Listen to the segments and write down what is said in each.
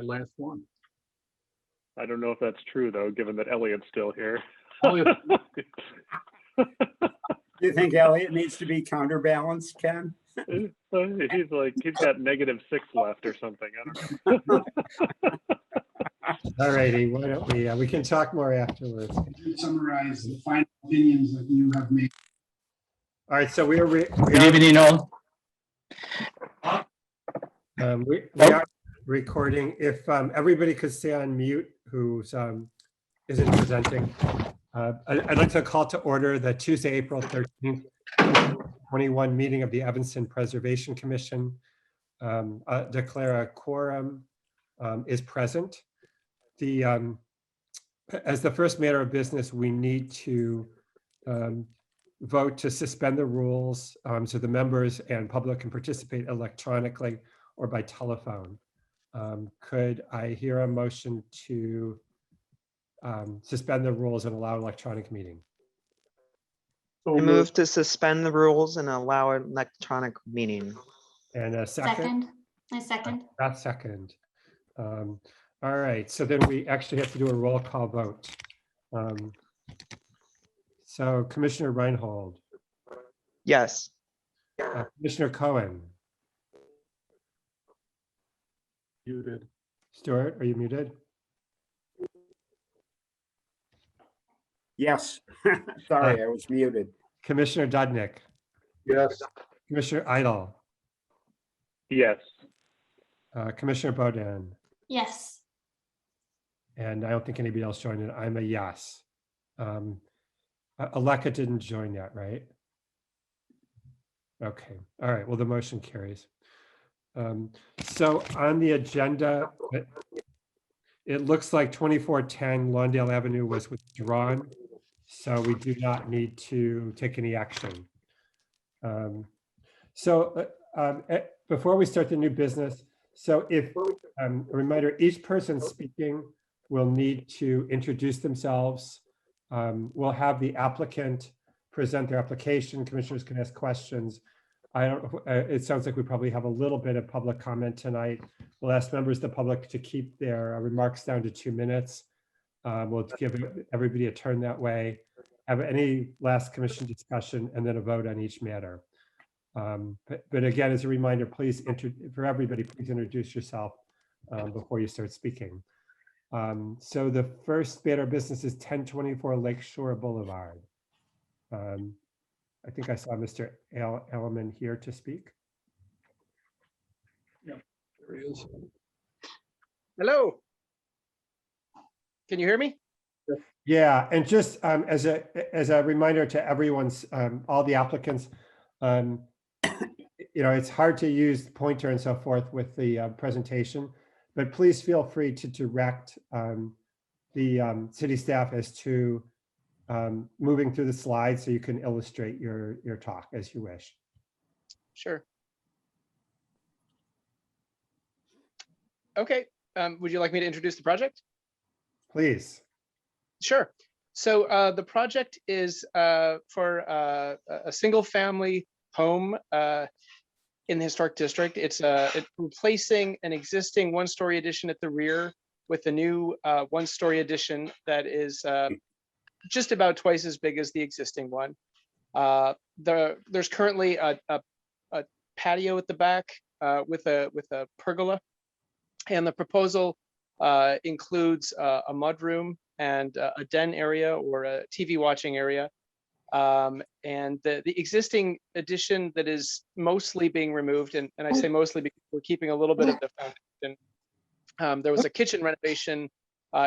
last one. I don't know if that's true though, given that Elliot's still here. Elliot, Do you think Elliot needs to be counterbalanced, Ken? He's like, he's got -6 left or something. I don't know. All righty, why don't we can talk more afterwards. Summarize the final opinions that you have made. All right, so we are Good evening, all. we are recording. If everybody could stay on mute who's isn't presenting. I'd like to call to order the Tuesday, April 13th, 2021 meeting of the Evanston Preservation Commission. Declare a quorum is present. As the first matter of business, we need to vote to suspend the rules so the members and public can participate electronically or by telephone. Could I hear a motion to suspend the rules and allow electronic meeting? I move to suspend the rules and allow an electronic meeting. And a second? I second. That second. All right, so then we actually have to do a roll call vote. So Commissioner Reinhold. Yes. Commissioner Cohen. muted. Stuart, are you muted? Yes. Sorry, I was muted. Commissioner Dudnick. Yes. Commissioner Idle. Yes. Commissioner Bodan. Yes. And I don't think anybody else joined in. I'm a yes. Aleka didn't join yet, right? Okay. All right. Well, the motion carries. So on the agenda, it looks like 2410 Lawndale Avenue was withdrawn. So we do not need to take any action. Before we start the new business, so if a reminder, each person speaking will need to introduce themselves. We'll have the applicant present their application. Commissioners can ask questions. It sounds like we probably have a little bit of public comment tonight. We'll ask members of the public to keep their remarks down to 2 minutes. We'll give everybody a turn that way. Have any last commission discussion and then a vote on each matter. But again, as a reminder, please, for everybody, please introduce yourself before you start speaking. So the first matter of business is 1024 Lakeshore Boulevard. I think I saw Mr. Elliman here to speak. Yeah, there he is. Hello. Can you hear me? Yeah, and just as a reminder to everyone's, all the applicants, it's hard to use pointer and so forth with the presentation, but please feel free to direct the city staff as to moving through the slides so you can illustrate your talk as you wish. Sure. Okay. Would you like me to introduce the project? Please. Sure. So the project is for a single family home in the historic district. It's replacing an existing one-story addition at the rear with a new one-story addition that is just about twice as big as the existing one. There's currently a patio at the back with a pergola, and the proposal includes a mudroom and a den area or a TV watching area. And the existing addition that is mostly being removed, and I say mostly because we're keeping a little bit of the foundation. There was a kitchen renovation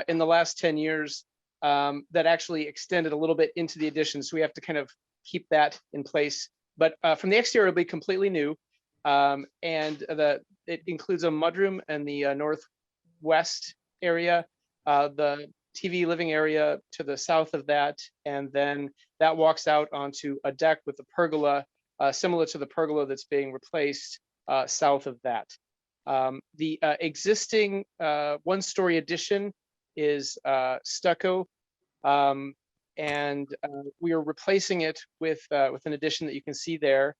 in the last 10 years that actually extended a little bit into the addition. So we have to kind of keep that in place. But from the exterior, it'll be completely new. And it includes a mudroom in the northwest area, the TV living area to the south of that, and then that walks out onto a deck with a pergola similar to the pergola that's being replaced south of that. The existing one-story addition is stucco, and we are replacing it with an addition that you can see there.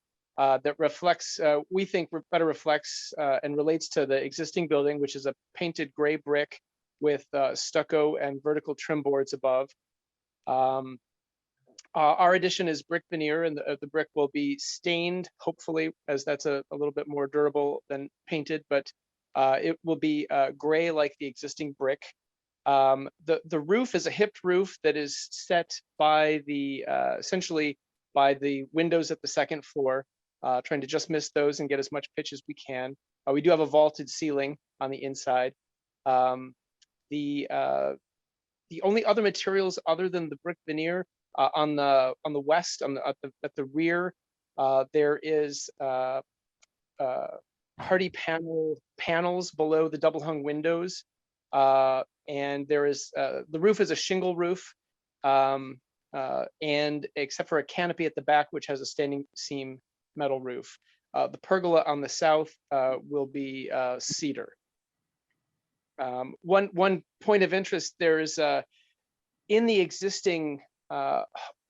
that reflects, we think better reflects and relates to the existing building, which is a painted gray brick with stucco and vertical trim boards above. Our addition is brick veneer, and the brick will be stained, hopefully, as that's a little bit more durable than painted, but it will be gray like the existing brick. The roof is a hipped roof that is set by the essentially by the windows at the second floor, trying to just miss those and get as much pitch as we can. We do have a vaulted ceiling on the inside. The only other materials other than the brick veneer on the west, at the rear, there is hardy panels below the double hung windows, and there is the roof is a shingle roof, and except for a canopy at the back, which has a standing seam metal roof. The pergola on the south will be cedar. One point of interest, there is in the existing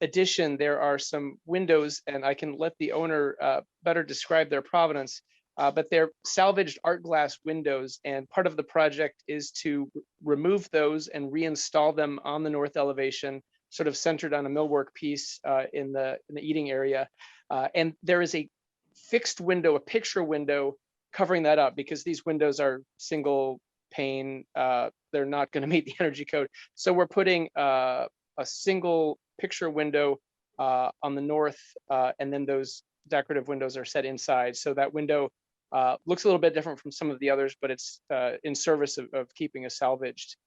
addition, there are some windows, and I can let the owner better describe their provenance, but they're salvaged art glass windows, and part of the project is to remove those and reinstall them on the north elevation, sort of centered on a millwork piece in the eating area. And there is a fixed window, a picture window covering that up, because these windows are single pane. They're not going to meet the energy code. So we're putting a single picture window on the north, and then those decorative windows are set inside. So that window looks a little bit different from some of the others, but it's in service of keeping a salvaged,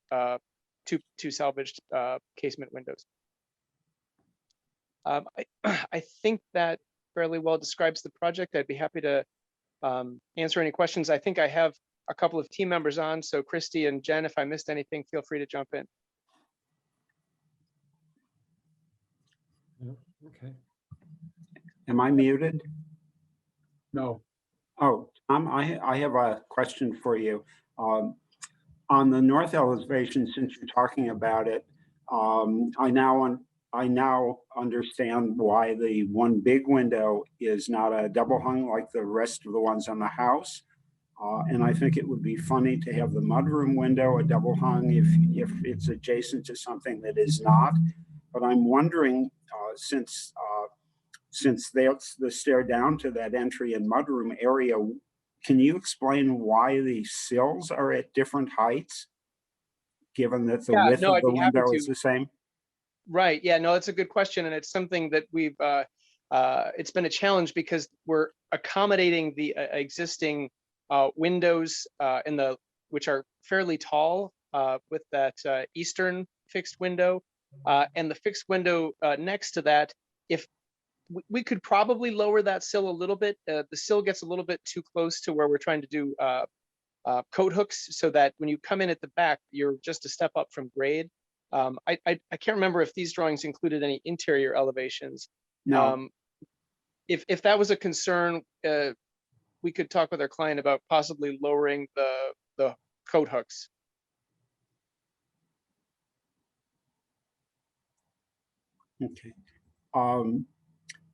two salvaged casement windows. I think that fairly well describes the project. I'd be happy to answer any questions. I think I have a couple of team members on, so Christy and Jen, if I missed anything, feel free to jump in. Okay. Am I muted? No. Oh, I have a question for you. On the north elevation, since you're talking about it, I now understand why the one big window is not a double hung like the rest of the ones on the house. And I think it would be funny to have the mudroom window a double hung if it's adjacent to something that is not. But I'm wondering, since that's the stair down to that entry and mudroom area, can you explain why the sills are at different heights, given that the width of the window is the same? Right. Yeah, no, that's a good question. And it's something that we've, it's been a challenge because we're accommodating the existing windows which are fairly tall with that eastern fixed window, and the fixed window next to that. If we could probably lower that sill a little bit, the sill gets a little bit too close to where we're trying to do coat hooks, so that when you come in at the back, you're just a step up from grade. I can't remember if these drawings included any interior elevations. No. If that was a concern, we could talk with our client about possibly lowering the coat hooks. Okay.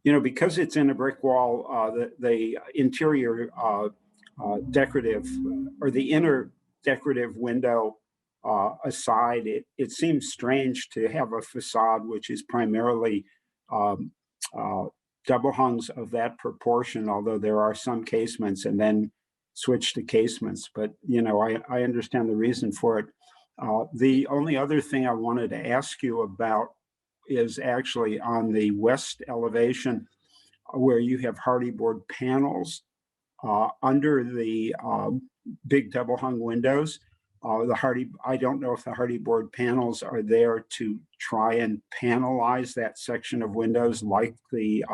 You know, because it's in a brick wall, the interior decorative or the inner decorative window aside, it seems strange to have a facade which is primarily double hungs of that proportion, although there are some casements, and then switch to casements. But, you know, I understand the reason for it. The only other thing I wanted to ask you about is actually on the west elevation, where you have hardy board panels under the big double hung windows. I don't know if the hardy board panels are there to try and panelize that section of windows like the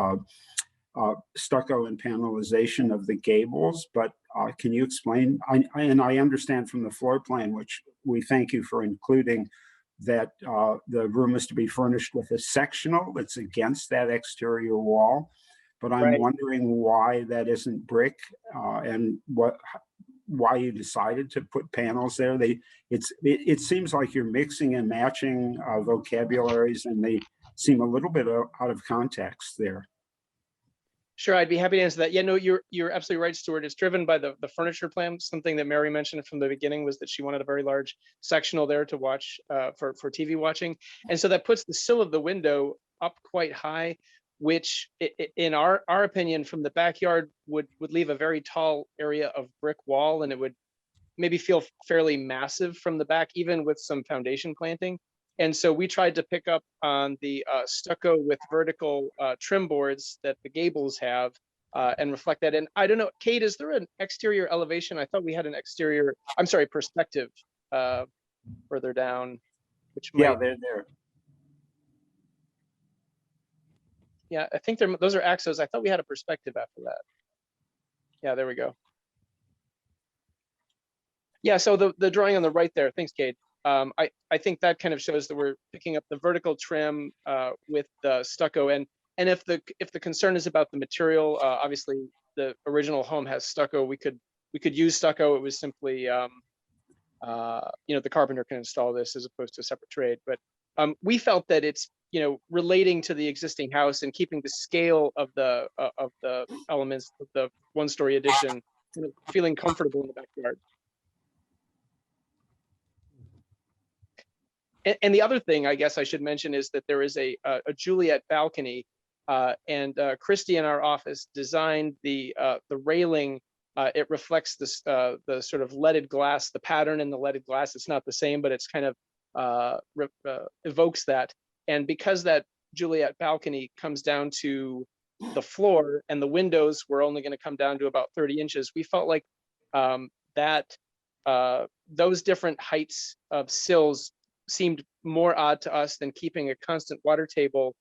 stucco and panelization of the gables, but can you explain? And I understand from the floor plan, which we thank you for including, that the room is to be furnished with a sectional that's against that exterior wall. But I'm wondering why that isn't brick, and why you decided to put panels there. It seems like you're mixing and matching vocabularies, and they seem a little bit out of context there. Sure, I'd be happy to answer that. Yeah, no, you're absolutely right, Stuart. It's driven by the furniture plan. Something that Mary mentioned from the beginning was that she wanted a very large sectional there to watch for TV watching, and so that puts the sill of the window up quite high, which in our opinion from the backyard would leave a very tall area of brick wall, and it would maybe feel fairly massive from the back, even with some foundation planting. And so we tried to pick up on the stucco with vertical trim boards that the gables have and reflect that. And I don't know, Kate, is there an exterior elevation? I thought we had an exterior, I'm sorry, perspective further down, which might, Yeah, they're there. yeah, I think those are axos. I thought we had a perspective after that. Yeah, there we go. Yeah, so the drawing on the right there, thanks, Kate. I think that kind of shows that we're picking up the vertical trim with the stucco, and if the concern is about the material, obviously the original home has stucco. We could use stucco. It was simply the carpenter can install this as opposed to a separate trade. But we felt that it's relating to the existing house and keeping the scale of the elements of the one-story addition, feeling comfortable in the backyard. And the other thing I guess I should mention is that there is a Juliet balcony, and Christy in our office designed the railing. It reflects this the sort of leaded glass, the pattern in the leaded glass. It's not the same, but it's kind of evokes that. And because that Juliet balcony comes down to the floor and the windows were only going to come down to about 30 inches, we felt like those different heights of sills seemed more odd to us than keeping a constant water table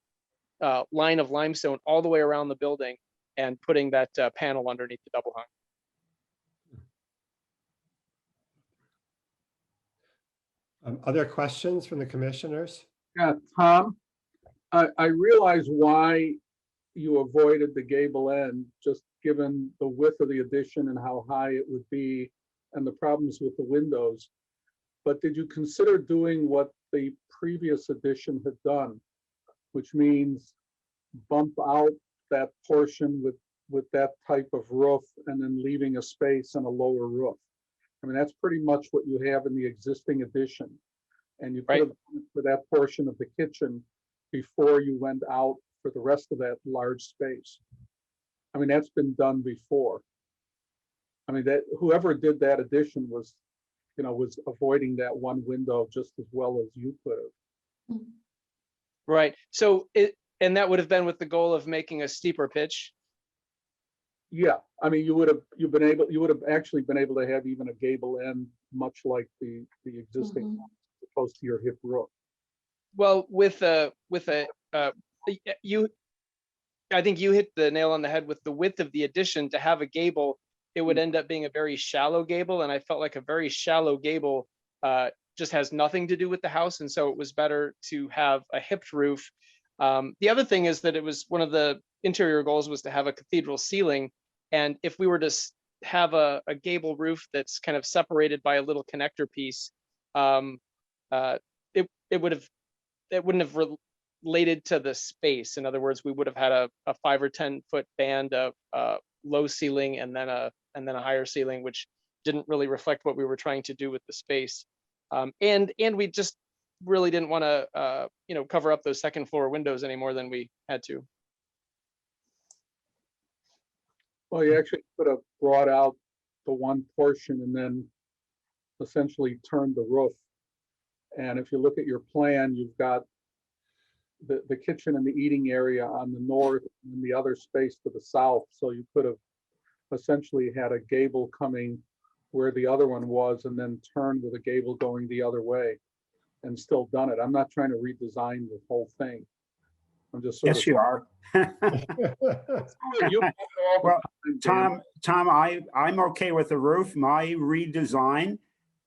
line of limestone all the way around the building and putting that panel underneath the double hung. Other questions from the commissioners? Yeah, Tom, I realize why you avoided the gable end, just given the width of the addition and how high it would be and the problems with the windows. But did you consider doing what the previous addition had done, which means bump out that portion with that type of roof and then leaving a space and a lower roof? I mean, that's pretty much what you have in the existing addition. And you could have done it for that portion of the kitchen before you went out for the rest of that large space. I mean, that's been done before. I mean, that whoever did that addition was avoiding that one window just as well as you could have. Right. So and that would have been with the goal of making a steeper pitch. Yeah, I mean, you would have actually been able to have even a gable end, much like the existing, as opposed to your hip roof. Well, I think you hit the nail on the head with the width of the addition. To have a gable, it would end up being a very shallow gable, and I felt like a very shallow gable just has nothing to do with the house, and so it was better to have a hipped roof. The other thing is that it was one of the interior goals was to have a cathedral ceiling, and if we were to have a gable roof that's kind of separated by a little connector piece, it wouldn't have related to the space. In other words, we would have had a 5 or 10 foot band of low ceiling and then a higher ceiling, which didn't really reflect what we were trying to do with the space. And we just really didn't want to cover up those second floor windows any more than we had to. Well, you actually could have brought out the one portion and then essentially turned the roof. And if you look at your plan, you've got the kitchen and the eating area on the north and the other space to the south. So you could have essentially had a gable coming where the other one was and then turned with a gable going the other way and still done it. I'm not trying to redesign the whole thing. I'm just sort Yes, of. you are. Well, Tom, I'm okay with the roof. My redesign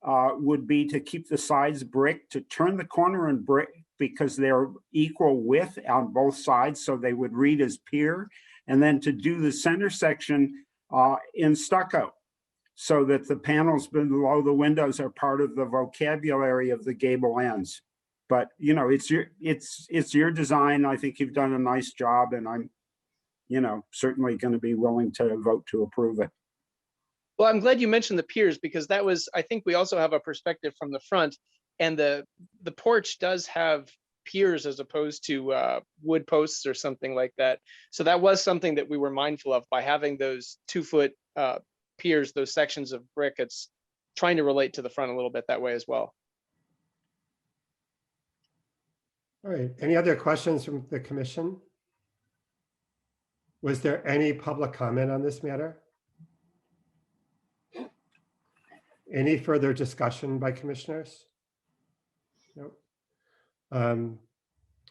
would be to keep the sides brick, to turn the corner and brick because they're equal width on both sides, so they would read as pier, and then to do the center section in stucco, so that the panels below the windows are part of the vocabulary of the gable ends. But it's your design. I think you've done a nice job, and certainly going to be willing to vote to approve it. Well, I'm glad you mentioned the piers because that was, I think we also have a perspective from the front, and the porch does have piers as opposed to wood posts or something like that. So that was something that we were mindful of by having those 2-foot piers, those sections of brick. It's trying to relate to the front a little bit that way as well. All right, any other questions from the commission? Was there any public comment on this matter? Any further discussion by commissioners? Nope.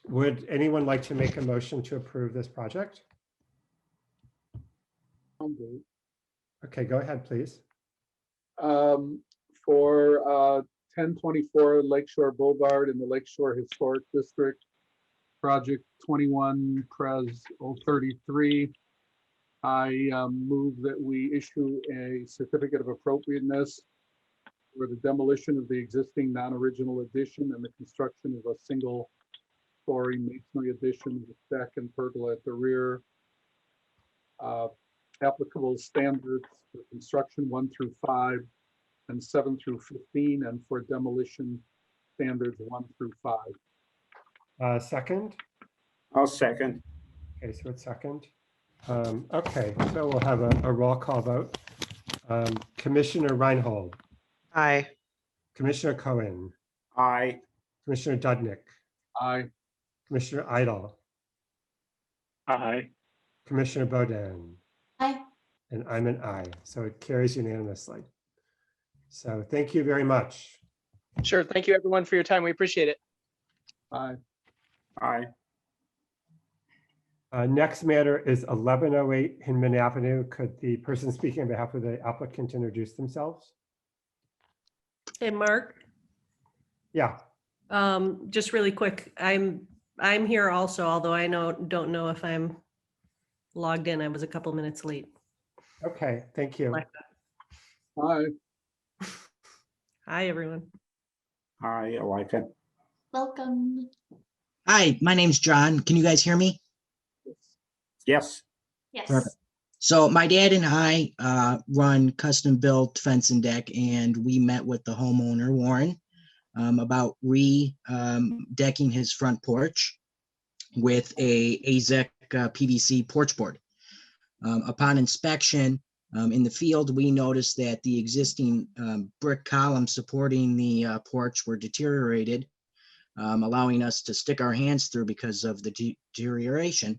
Would anyone like to make a motion to approve this project? I'll do. Okay, go ahead, please. For 1024 Lakeshore Boulevard in the Lakeshore Historic District, project 21 Pres 033. I move that we issue a certificate of appropriateness for the demolition of the existing non-original addition and the construction of a single-story masonry addition with deck and pergola at the rear. Applicable standards for construction 1 through 5 and 7 through 15, and for demolition standards 1 through 5. Second? I'll second. Okay, so it's second. Okay, so we'll have a roll call vote. Commissioner Reinhold, Aye. Commissioner Cohen, Aye. Commissioner Dudnick, Aye. Commissioner Idle, Aye. Commissioner Bodan, Aye. and I'm an aye, so it carries unanimously. So thank you very much. Sure. Thank you everyone for your time. We appreciate it. Aye. Aye. Next matter is 1108 Hinman Avenue. Could the person speaking on behalf of the applicant introduce themselves? Hey, Mark, Yeah, just really quick, I'm here also, although I don't know if I'm logged in. I was a couple minutes late. okay, thank you. Aye. Hi, everyone. Aye, I like it. Welcome. Hi, my name's John. Can you guys hear me? Yes. Yes. Perfect. So my dad and I run custom built fence and deck, and we met with the homeowner, Warren, about decking his front porch with a AZEC PVC porch board. Upon inspection in the field, we noticed that the existing brick columns supporting the porch were deteriorated, allowing us to stick our hands through because of the deterioration.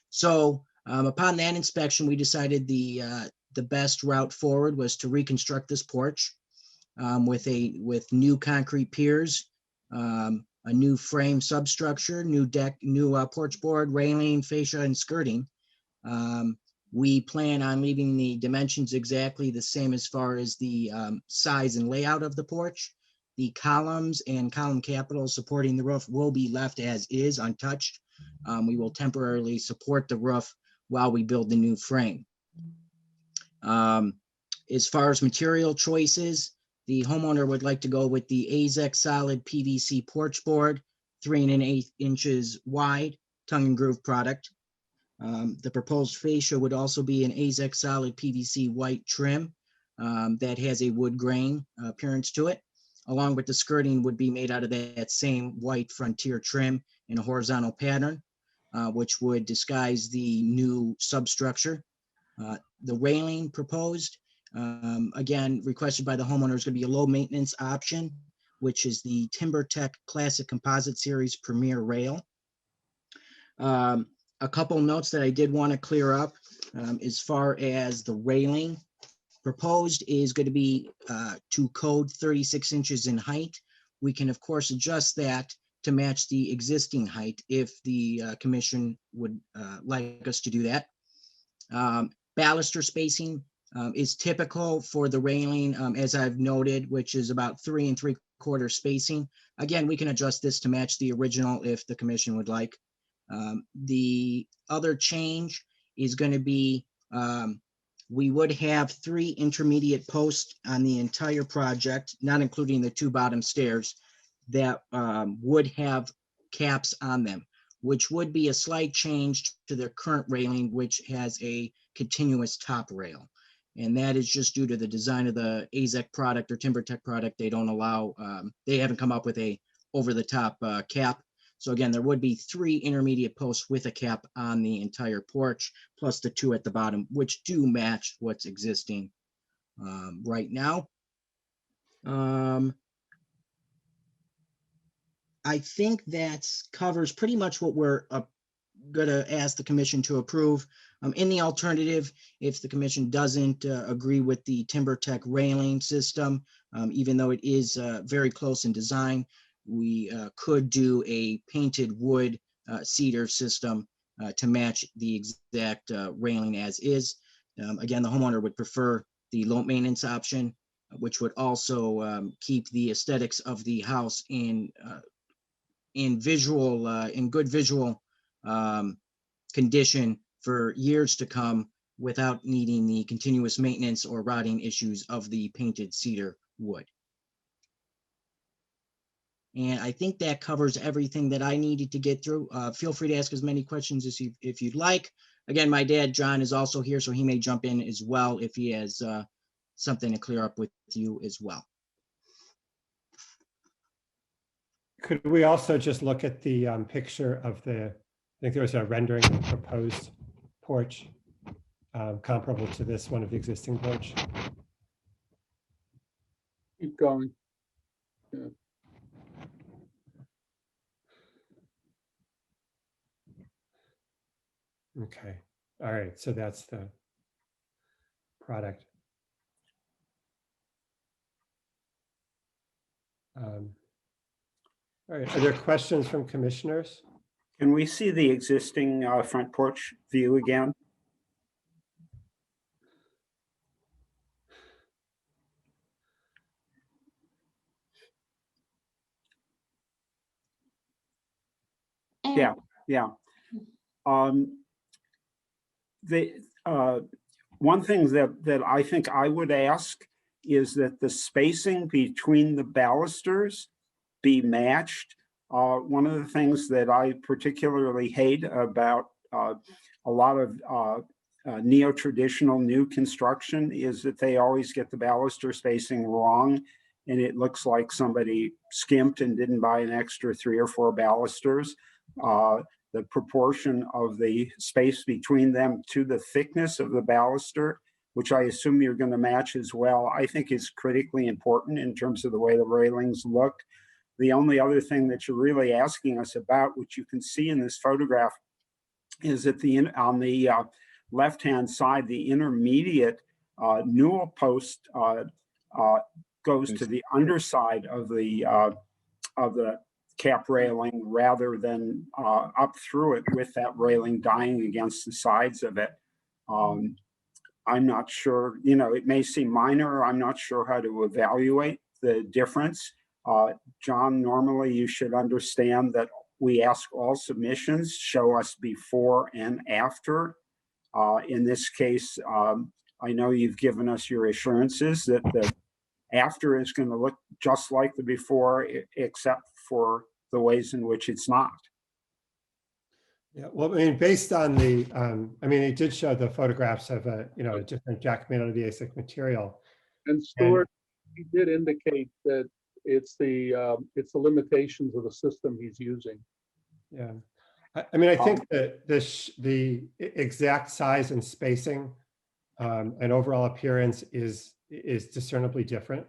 So upon that inspection, we decided the best route forward was to reconstruct this porch with new concrete piers, a new frame substructure, new deck, new porch board, railing, fascia, and skirting. We plan on leaving the dimensions exactly the same as far as the size and layout of the porch. The columns and column capitals supporting the roof will be left as is, untouched. We will temporarily support the roof while we build the new frame. As far as material choices, the homeowner would like to go with the AZEC solid PVC porch board, 3 1/8 inches wide, tongue and groove product. The proposed fascia would also be an AZEC solid PVC white trim that has a wood grain appearance to it, along with the skirting would be made out of that same white frontier trim in a horizontal pattern, which would disguise the new substructure. The railing proposed, again, requested by the homeowner, is going to be a low maintenance option, which is the TimberTech Classic Composite Series Premier Rail. A couple notes that I did want to clear up as far as the railing proposed is going to be to code 36 inches in height. We can, of course, adjust that to match the existing height if the commission would like us to do that. Baluster spacing is typical for the railing, as I've noted, which is about 3 3/4 spacing. Again, we can adjust this to match the original if the commission would like. The other change is going to be we would have 3 intermediate posts on the entire project, not including the 2 bottom stairs, that would have caps on them. which would be a slight change to their current railing, which has a continuous top rail. And that is just due to the design of the AZEK product or TimberTech product. They don't allow, they haven't come up with a over-the-top cap. So again, there would be 3 intermediate posts with a cap on the entire porch, plus the 2 at the bottom, which do match what's existing right now. I think that covers pretty much what we're going to ask the commission to approve. In the alternative, if the commission doesn't agree with the TimberTech railing system, even though it is very close in design, we could do a painted wood cedar system to match the exact railing as is. Again, the homeowner would prefer the low maintenance option, which would also keep the aesthetics of the house in good visual condition for years to come without needing the continuous maintenance or rotting issues of the painted cedar wood. And I think that covers everything that I needed to get through. Feel free to ask as many questions as if you'd like. Again, my dad, John, is also here, so he may jump in as well if he has something to clear up with you as well. Could we also just look at the picture of I think there was a rendering of the proposed porch comparable to this one of the existing porch? Keep going. Yeah. Okay, all right, so that's the product. All right, are there questions from commissioners? Can we see the existing front porch view again? Yeah, yeah. One thing that I think I would ask is that the spacing between the balusters be matched. One of the things that I particularly hate about a lot of neo-traditional new construction is that they always get the baluster spacing wrong, and it looks like somebody skimped and didn't buy an extra 3 or 4 balusters. The proportion of the space between them to the thickness of the baluster, which I assume you're going to match as well, I think is critically important in terms of the way the railings look. The only other thing that you're really asking us about, which you can see in this photograph, is that on the left-hand side, the intermediate newel post goes to the underside of the cap railing rather than up through it with that railing dying against the sides of it. I'm not sure, it may seem minor. I'm not sure how to evaluate the difference. John, normally you should understand that we ask all submissions, show us before and after. In this case, I know you've given us your assurances that the after is going to look just like the before, except for the ways in which it's not. Yeah, well, I mean, based on the, I mean, it did show the photographs of a different jack made out of the ASIC material. And Stuart, he did indicate that it's the limitations of the system he's using. Yeah, I mean, I think that the exact size and spacing and overall appearance is discernibly different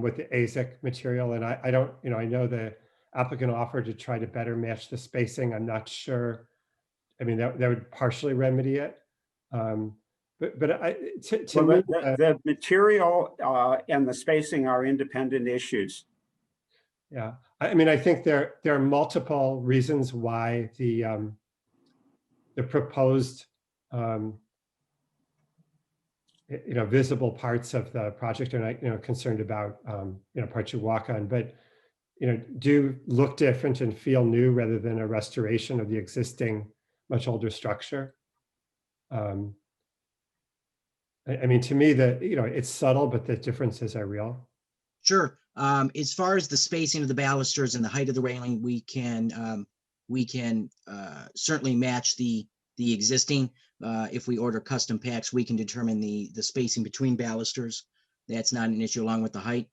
with the ASIC material. And I don't, I know the applicant offered to try to better match the spacing. I'm not sure. I mean, that would partially remedy it. But to me, the material and the spacing are independent issues. Yeah, I mean, I think there are multiple reasons why the proposed visible parts of the project are not parts you walk on, but do look different and feel new rather than a restoration of the existing much older structure. I mean, to me, it's subtle, but the differences are real. Sure. As far as the spacing of the balusters and the height of the railing, we can we can certainly match the existing. If we order custom packs, we can determine the spacing between balusters. That's not an issue along with the height.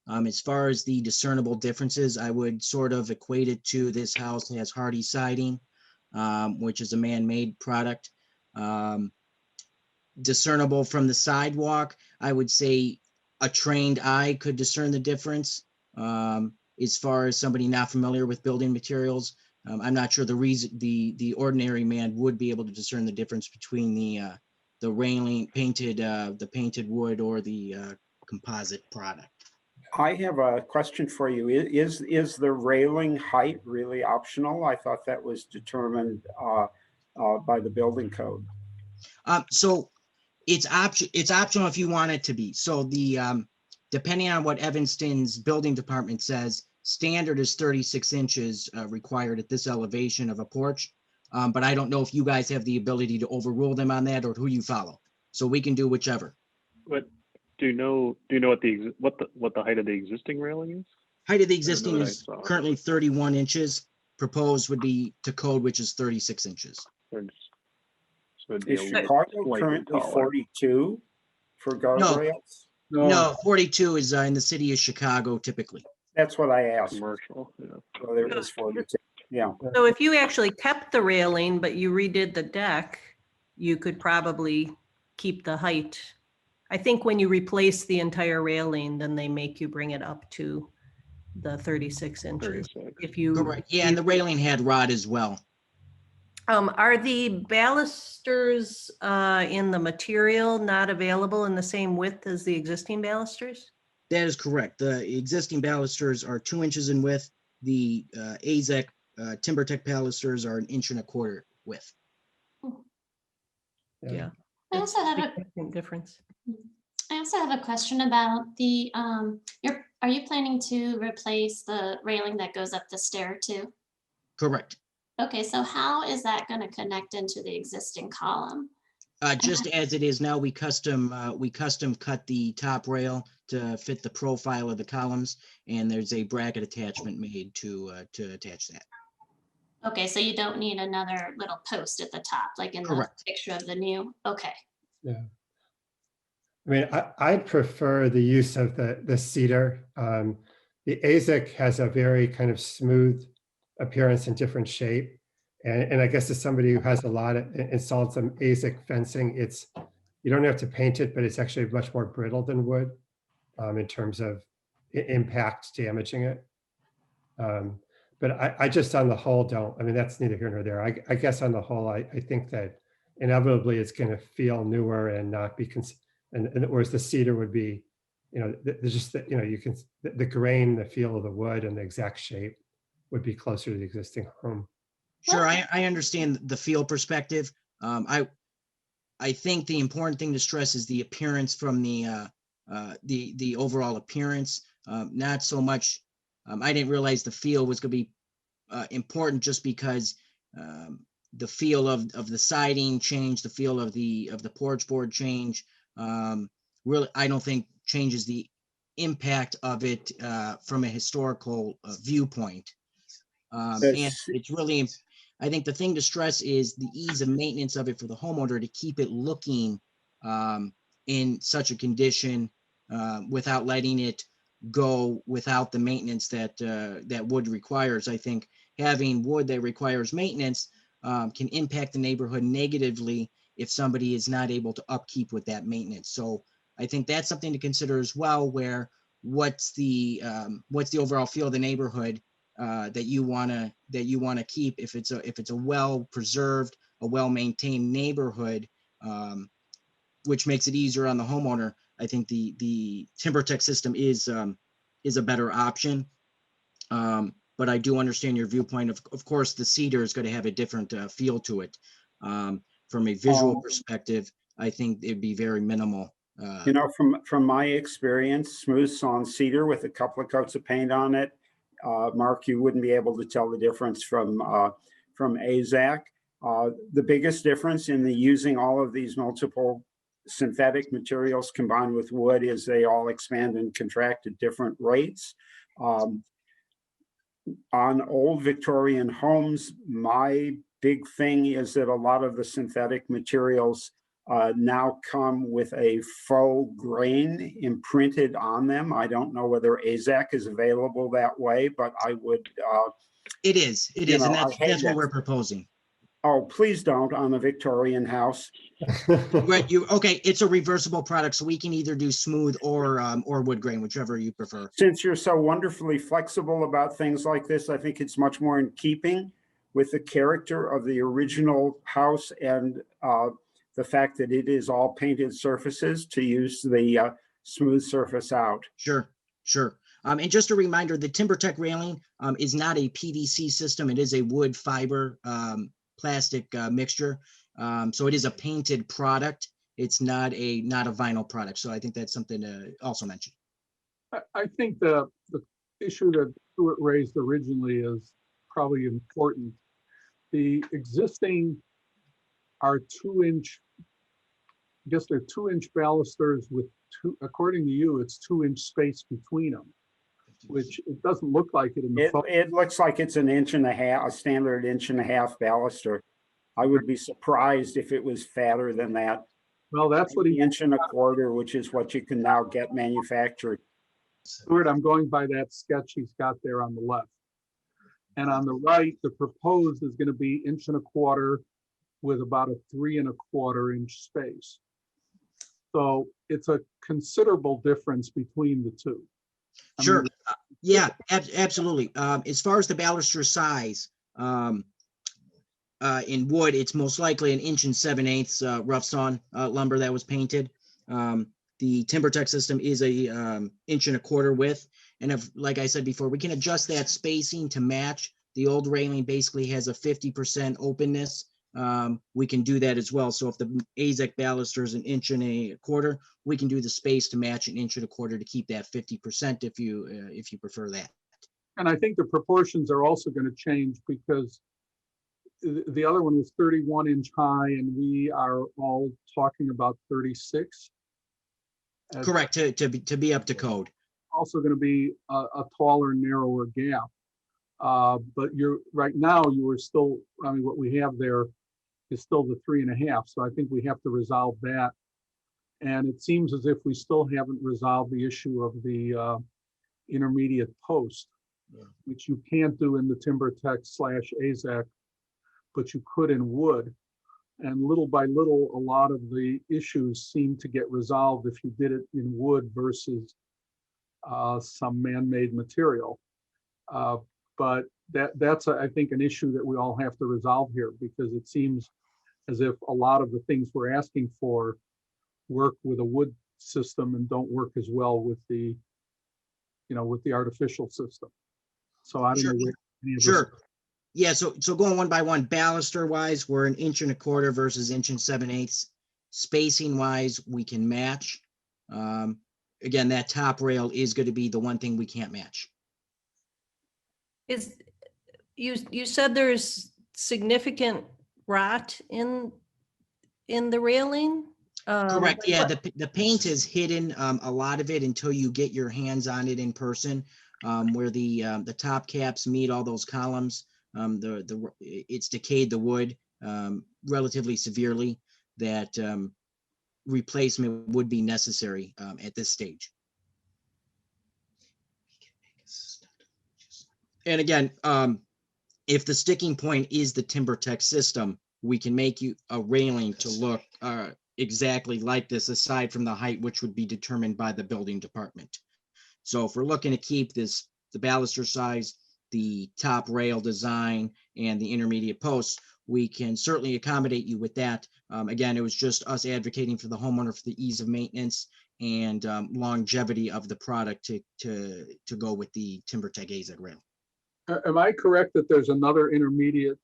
As far as the discernible differences, I would sort of equate it to this house has hardy siding, which is a man-made product. Discernible from the sidewalk, I would say a trained eye could discern the difference. As far as somebody not familiar with building materials, I'm not sure the ordinary man would be able to discern the difference between the railing painted, the painted wood or the composite product. I have a question for you. Is the railing height really optional? I thought that was determined by the building code. So it's optional if you want it to be. So depending on what Evanston's building department says, standard is 36 inches required at this elevation of a porch. But I don't know if you guys have the ability to overrule them on that or who you follow. So we can do whichever. But do you know what the height of the existing railing is? Height of the I don't know existing what I is saw. currently 31 inches. Proposed would be to code, which is 36 inches. So it'd be Is a little Chicago slightly currently taller. 42 for guardrails? No, 42 is in the city of Chicago typically. That's what I asked, Commercial, yeah. whether it was 42. Yeah. So if you actually kept the railing, but you redid the deck, you could probably keep the height. I think when you replace the entire railing, then they make you bring it up to the 36 inches. 36. If you, Correct. Yeah, and the railing had rod as well. are the balusters in the material not available in the same width as the existing balusters? That is correct. The existing balusters are 2 inches in width. The AZEK TimberTech balusters are 1.25 inches width. Yeah. I also have a Significant difference. I also have a question about the are you planning to replace the railing that goes up the stair too? Correct. Okay, so how is that going to connect into the existing column? Just as it is now, we custom cut the top rail to fit the profile of the columns, and there's a bracket attachment made to attach that. Okay, so you don't need another little post at the top, like in Correct. the picture of the new. Okay. Yeah. I mean, I prefer the use of the cedar. The AZEK has a very kind of smooth appearance and different shape. And I guess as somebody who has installed some AZEK fencing, you don't have to paint it, but it's actually much more brittle than wood in terms of impact damaging it. But I just on the whole don't, I mean, that's neither here nor there. I guess on the whole, I think that inevitably it's going to feel newer and not be, and whereas the cedar would be, there's just, you can, the grain, the feel of the wood and the exact shape would be closer to the existing home. Sure, I understand the feel perspective. I think the important thing to stress is the appearance from the overall appearance. Not so much. I didn't realize the feel was going to be important just because the feel of the siding change, the feel of the porch board change. Really, I don't think changes the impact of it from a historical viewpoint. And it's really, I think the thing to stress is the ease of maintenance of it for the homeowner to keep it looking in such a condition without letting it go without the maintenance that wood requires. I think having wood that requires maintenance can impact the neighborhood negatively if somebody is not able to upkeep with that maintenance. So I think that's something to consider as well, where what's the overall feel of the neighborhood that you want to keep. If it's a well preserved, a well maintained neighborhood, which makes it easier on the homeowner. I think the TimberTech system is a better option. But I do understand your viewpoint. Of course, the cedar is going to have a different feel to it. From a visual perspective, I think it'd be very minimal. From my experience, smooth sawn cedar with a couple of coats of paint on it, Mark, you wouldn't be able to tell the difference from AZEK. The biggest difference in the using all of these multiple synthetic materials combined with wood is they all expand and contract at different rates. on old Victorian homes, my big thing is that a lot of the synthetic materials now come with a faux grain imprinted on them. I don't know whether AZAC is available that way, but I would. It is, and that's what we're proposing. Oh, please don't on a Victorian house. Right, okay, it's a reversible product, so we can either do smooth or wood grain, whichever you prefer. Since you're so wonderfully flexible about things like this, I think it's much more in keeping with the character of the original house and the fact that it is all painted surfaces to use the smooth surface out. Sure. And just a reminder, the TimberTech railing is not a PVC system. It is a wood fiber plastic mixture. So it is a painted product. It's not a vinyl product. So I think that's something to also mention. I think the issue that Stuart raised originally is probably important. The existing are 2-inch, I guess they're 2-inch balusters with according to you, it's 2-inch space between them, which it doesn't look like it in the photo. It looks like it's an 1.5 inch, a standard 1.5 inch baluster. I would be surprised if it was fatter than that. Well, that's what 1.25 inches, which is what you can now get manufactured. Stuart, I'm going by that sketch he's got there on the left. And on the right, the proposed is going to be 1.25 inches with about a 3.25 inch space. So it's a considerable difference between the two. Sure. Yeah, absolutely. As far as the baluster size, in wood, it's most likely 1 7/8 rough sawn lumber that was painted. The TimberTech system is a 1.25 inch width. And if, like I said before, we can adjust that spacing to match. The old railing basically has a 50% openness. We can do that as well. So if the AZAC baluster is 1.25 inches, we can do the space to match 1.25 inches to keep that 50% if you prefer that. And I think the proportions are also going to change because the other one was 31 inch high and we are all talking about 36. Correct, to be up to code. Also going to be a taller, narrower gap. But right now you are still, I mean, what we have there is still the 3.5. So I think we have to resolve that. And it seems as if we still haven't resolved the issue of the intermediate post, which you can't do in the TimberTech / AZAC, but you could in wood. And little by little, a lot of the issues seem to get resolved if you did it in wood versus some man-made material. But that's, I think, an issue that we all have to resolve here because it seems as if a lot of the things we're asking for work with a wood system and don't work as well with the, with the artificial system. So I don't know where any of this. Sure. Yeah, so going one by one, baluster wise, we're 1.25 inches versus 1 7/8 inches. Spacing wise, we can match. Again, that top rail is going to be the one thing we can't match. You said there's significant rot in the railing? Correct. Yeah, the paint is hidden, a lot of it until you get your hands on it in person, where the top caps meet all those columns. It's decayed the wood relatively severely. That replacement would be necessary at this stage. And again, if the sticking point is the TimberTech system, we can make you a railing to look exactly like this, aside from the height, which would be determined by the building department. So if we're looking to keep the baluster size, the top rail design, and the intermediate posts, we can certainly accommodate you with that. Again, it was just us advocating for the homeowner for the ease of maintenance and longevity of the product to go with the TimberTech AZAC rail. Am I correct that there's another intermediate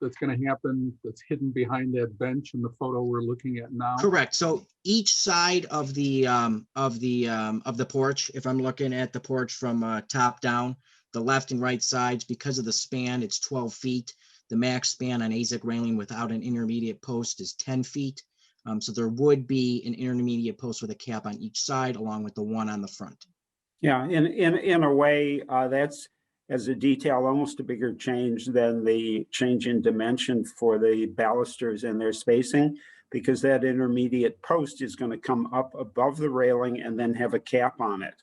that's going to happen that's hidden behind that bench in the photo we're looking at now? Correct. So each side of the porch, if I'm looking at the porch from top down, the left and right sides, because of the span, it's 12 feet. The max span on AZAC railing without an intermediate post is 10 feet. So there would be an intermediate post with a cap on each side, along with the one on the front. Yeah, in a way, as a detail, almost a bigger change than the change in dimension for the balusters and their spacing, because that intermediate post is going to come up above the railing and then have a cap on it.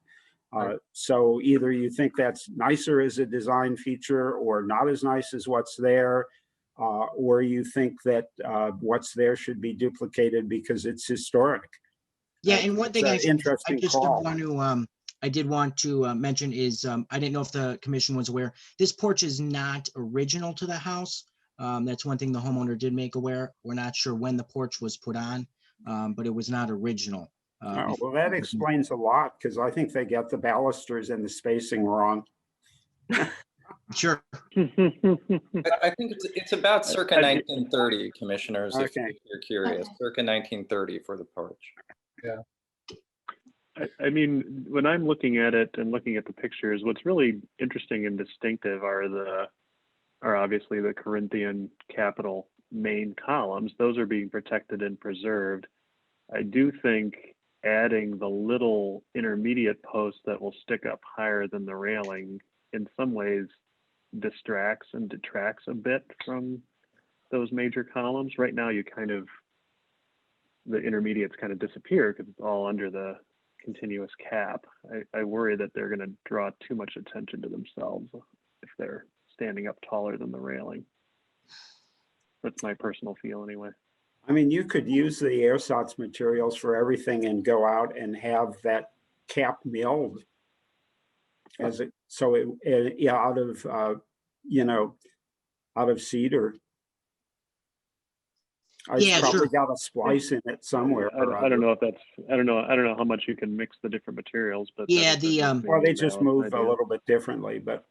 So either you think that's nicer as a design feature or not as nice as what's there, or you think that what's there should be duplicated because it's historic. Yeah, and one thing I interesting just call. want to I did want to mention is I didn't know if the commission was aware. This porch is not original to the house. That's one thing the homeowner did make aware. We're not sure when the porch was put on, but it was not original. Oh, well, that explains a lot, because I think they got the balusters and the spacing wrong. Sure. I think it's about circa 1930, commissioners, if Okay. you're curious, circa 1930 for the porch. Yeah. I mean, when I'm looking at it and looking at the pictures, what's really interesting and distinctive are obviously the Corinthian capital main columns. Those are being protected and preserved. I do think adding the little intermediate post that will stick up higher than the railing in some ways distracts and detracts a bit from those major columns. Right now, the intermediates kind of disappear because it's all under the continuous cap. I worry that they're going to draw too much attention to themselves if they're standing up taller than the railing. That's my personal feel anyway. I mean, you could use the ersatz materials for everything and go out and have that cap milled as it, so yeah, out of out of cedar. I probably got a splice in it somewhere. I don't know if that's, I don't know how much you can mix the different materials, but yeah, well, they just move a little bit differently, but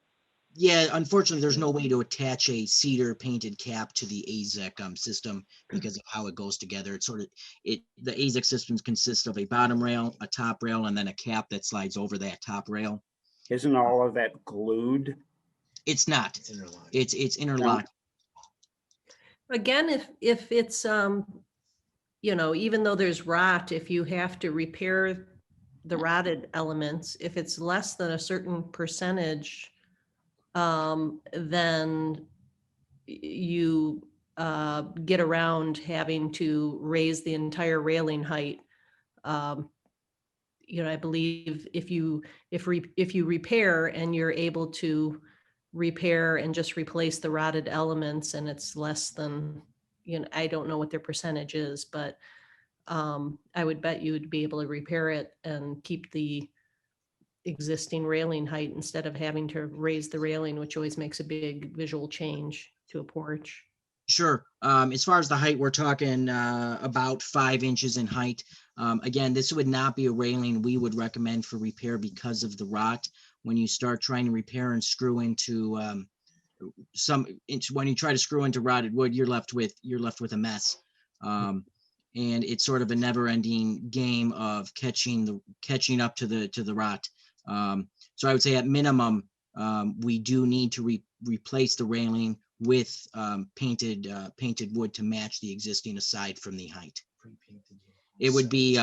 yeah, unfortunately, there's no way to attach a cedar painted cap to the AZEC system because of how it goes together. It's sort of the AZEC systems consist of a bottom rail, a top rail, and then a cap that slides over that top rail. Isn't all of that glued? It's not. It's interlocked. Again, if it's, even though there's rot, if you have to repair the rotted elements, if it's less than a certain percentage, then you get around having to raise the entire railing height. I believe if you repair and you're able to repair and just replace the rotted elements and it's less than, I don't know what their percentage is, but I would bet you would be able to repair it and keep the existing railing height instead of having to raise the railing, which always makes a big visual change to a porch. Sure. As far as the height, we're talking about 5 inches in height. Again, this would not be a railing we would recommend for repair because of the rot. When you start trying to repair and screw into when you try to screw into rotted wood, you're left with a mess. And it's sort of a never-ending game of catching up to the rot. So I would say at minimum, we do need to replace the railing with painted wood to match the existing aside from the height. It would be,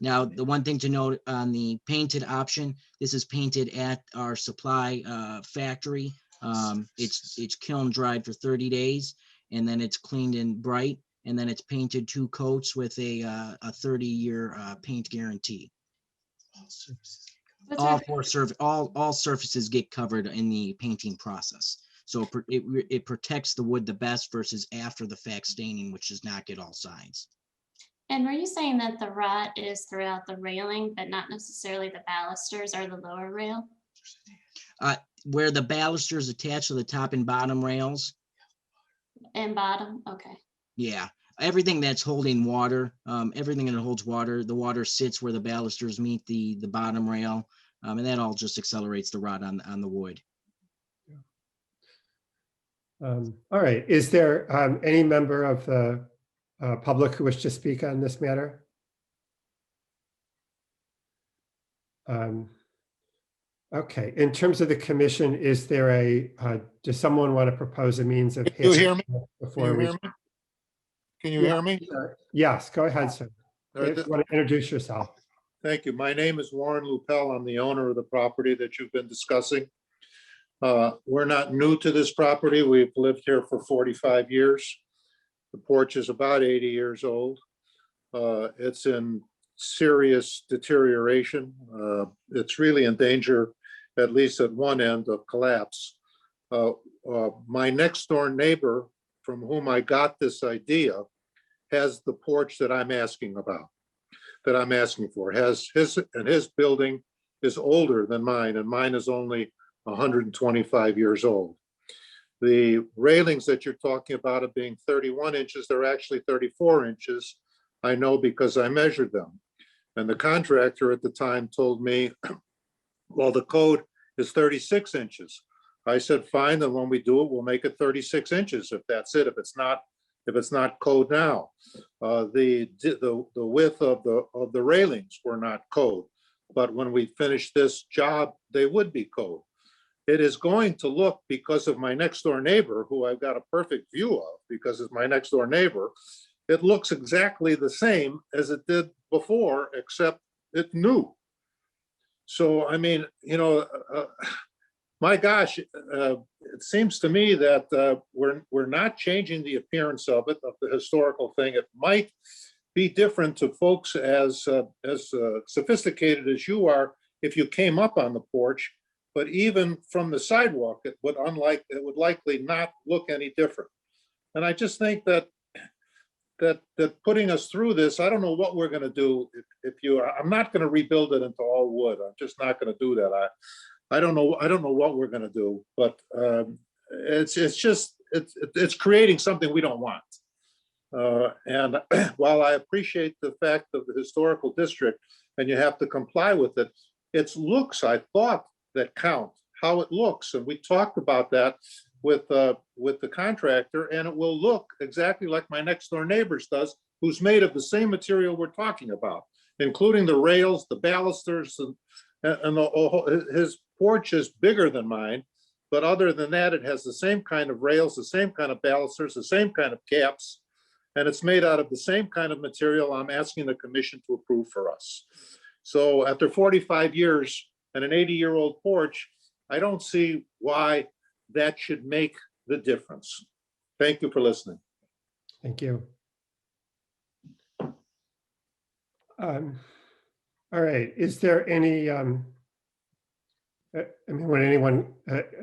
now the one thing to note on the painted option, this is painted at our supply factory. It's kiln dried for 30 days and then it's cleaned in bright and then it's painted 2 coats with a 30-year paint guarantee. All surfaces get covered in the painting process. So it protects the wood the best versus after the fact staining, which does not get all sides. And were you saying that the rot is throughout the railing, but not necessarily the balusters or the lower rail? Where the balusters attach to the top and bottom rails. And bottom, okay. Yeah, everything that's holding water, everything that holds water, the water sits where the balusters meet the bottom rail, and that all just accelerates the rot on the wood. All right, is there any member of the public who wish to speak on this matter? Okay, in terms of the commission, is there does someone want to propose a means of? Can you hear me? Before we? Can you hear me? Yes, go ahead, sir. You want to introduce yourself? Thank you. My name is Warren Lupel. I'm the owner of the property that you've been discussing. We're not new to this property. We've lived here for 45 years. The porch is about 80 years old. It's in serious deterioration. It's really in danger, at least at one end, of collapse. My next door neighbor, from whom I got this idea, has the porch that I'm asking about, that I'm asking for. Has his building is older than mine, and mine is only 125 years old. The railings that you're talking about of being 31 inches, they're actually 34 inches. I know because I measured them. And the contractor at the time told me, well, the code is 36 inches. I said, fine, then when we do it, we'll make it 36 inches if that's it, if it's not code now. The width of the railings were not code, but when we finish this job, they would be code. It is going to look, because of my next door neighbor, who I've got a perfect view of, because it's my next door neighbor, it looks exactly the same as it did before, except it's new. So, I mean, you know, my gosh, it seems to me that we're not changing the appearance of it, of the historical thing. It might be different to folks as sophisticated as you are if you came up on the porch, but even from the sidewalk, it would likely not look any different. And I just think that putting us through this, I don't know what we're going to do. I'm not going to rebuild it into all wood. I'm just not going to do that. I don't know what we're going to do, but it's creating something we don't want. And while I appreciate the fact of the historical district, and you have to comply with it, it's looks, I thought, that count, how it looks. And we talked about that with the contractor, and it will look exactly like my next door neighbor's does, who's made of the same material we're talking about, including the rails, the balusters, and his porch is bigger than mine. But other than that, it has the same kind of rails, the same kind of balusters, the same kind of caps, and it's made out of the same kind of material I'm asking the commission to approve for us. So after 45 years and an 80-year-old porch, I don't see why that should make the difference. Thank you for listening. Thank you. All right, is there any, I mean, would anyone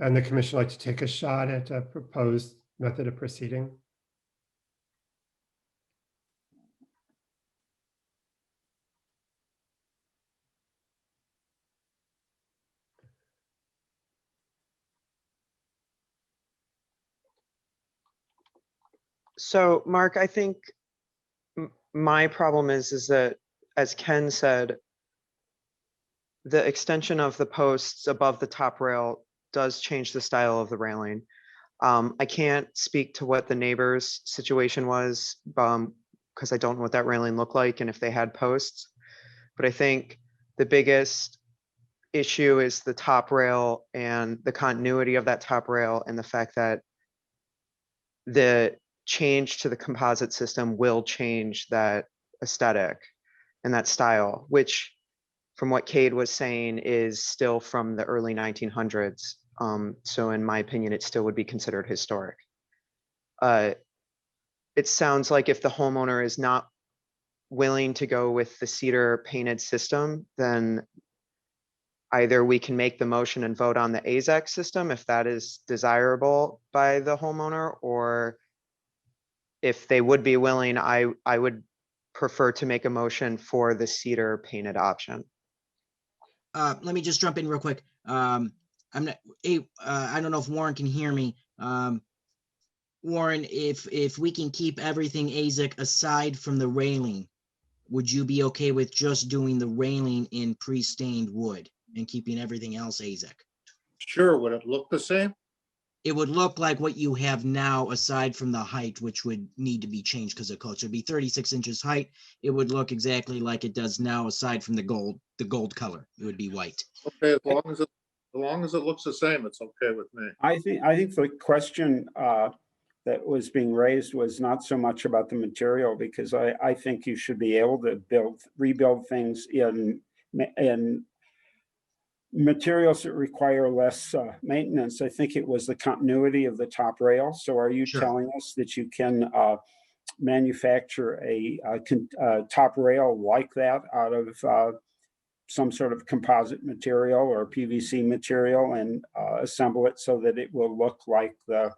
on the commission like to take a shot at a proposed method of proceeding? So Mark, I think my problem is that, as Ken said, the extension of the posts above the top rail does change the style of the railing. I can't speak to what the neighbor's situation was because I don't know what that railing looked like and if they had posts. But I think the biggest issue is the top rail and the continuity of that top rail, and the fact that the change to the composite system will change that aesthetic and that style, which from what Cade was saying is still from the early 1900s. So in my opinion, it still would be considered historic. It sounds like if the homeowner is not willing to go with the cedar painted system, then either we can make the motion and vote on the AZEC system if that is desirable by the homeowner, or if they would be willing, I would prefer to make a motion for the cedar painted option. Let me just jump in real quick. I don't know if Warren can hear me. Warren, if we can keep everything AZEC aside from the railing, would you be okay with just doing the railing in pre-stained wood and keeping everything else AZEC? Sure. Would it look the same? It would look like what you have now, aside from the height, which would need to be changed because of code. So it'd be 36 inches height. It would look exactly like it does now, aside from the gold color. It would be white. Okay, as long as it looks the same, it's okay with me. I think the question that was being raised was not so much about the material, because I think you should be able to rebuild things in materials that require less maintenance. I think it was the continuity of the top rail. So are you Sure. telling us that you can manufacture a top rail like that out of some sort of composite material or PVC material and assemble it so that it will look like the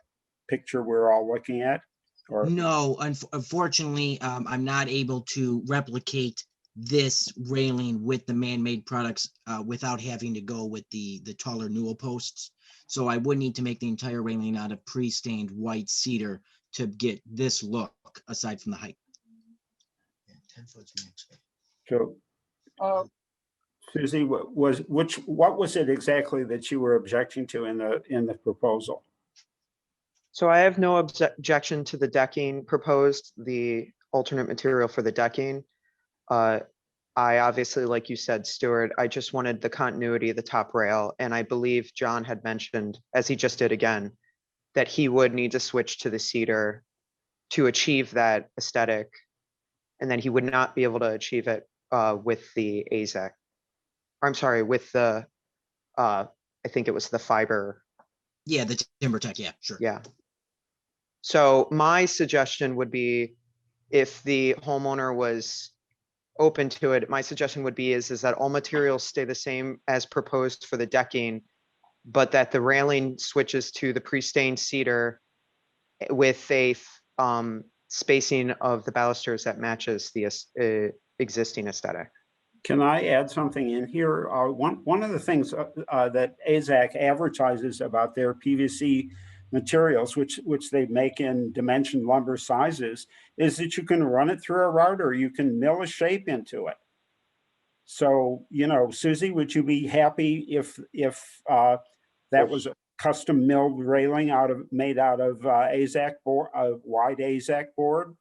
picture we're all looking at? Or No, unfortunately, I'm not able to replicate this railing with the man-made products without having to go with the taller newel posts. So I would need to make the entire railing out of pre-stained white cedar to get this look aside from the height. 10 foot's max. so, Susie, what was it exactly that you were objecting to in the proposal? So I have no objection to the decking proposed, the alternate material for the decking. I obviously, like you said, Stuart, I just wanted the continuity of the top rail. And I believe John had mentioned, as he just did again, that he would need to switch to the cedar to achieve that aesthetic. And then he would not be able to achieve it with the AZEC. I'm sorry, with the, I think it was the fiber. Yeah, the timber tech, yeah, sure. Yeah. So my suggestion would be, if the homeowner was open to it, my suggestion would be is that all materials stay the same as proposed for the decking, but that the railing switches to the pre-stained cedar with a spacing of the balusters that matches the existing aesthetic. Can I add something in here? One of the things that AZEC advertises about their PVC materials, which they make in dimension lumber sizes, is that you can run it through a router. You can mill a shape into it. So, you know, Susie, would you be happy if that was a custom milled railing made out of AZEC board, a wide AZEC board?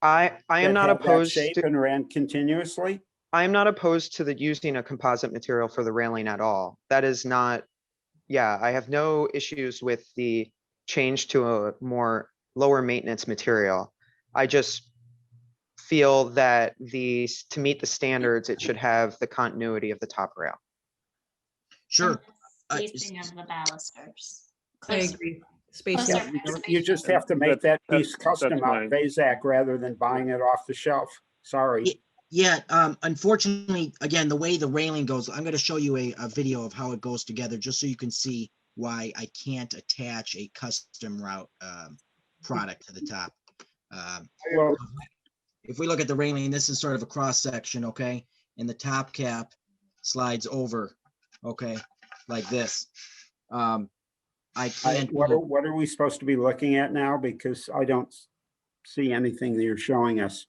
I am not opposed shape to, and ran continuously. I am not opposed to using a composite material for the railing at all. That is not, yeah, I have no issues with the change to a more lower maintenance material. I just feel that to meet the standards, it should have the continuity of the top rail. Sure. Spacing of the balusters. I agree. Spacing. Closer You just have to make that piece custom that's out of AZEC rather than buying it off the shelf. Sorry. Yeah, unfortunately, again, the way the railing goes, I'm going to show you a video of how it goes together, just so you can see why I can't attach a custom route product to the top. Well, if we look at the railing, this is sort of a cross section, okay? And the top cap slides over, okay, like this. I can't. what are we supposed to be looking at now? Because I don't see anything that you're showing us.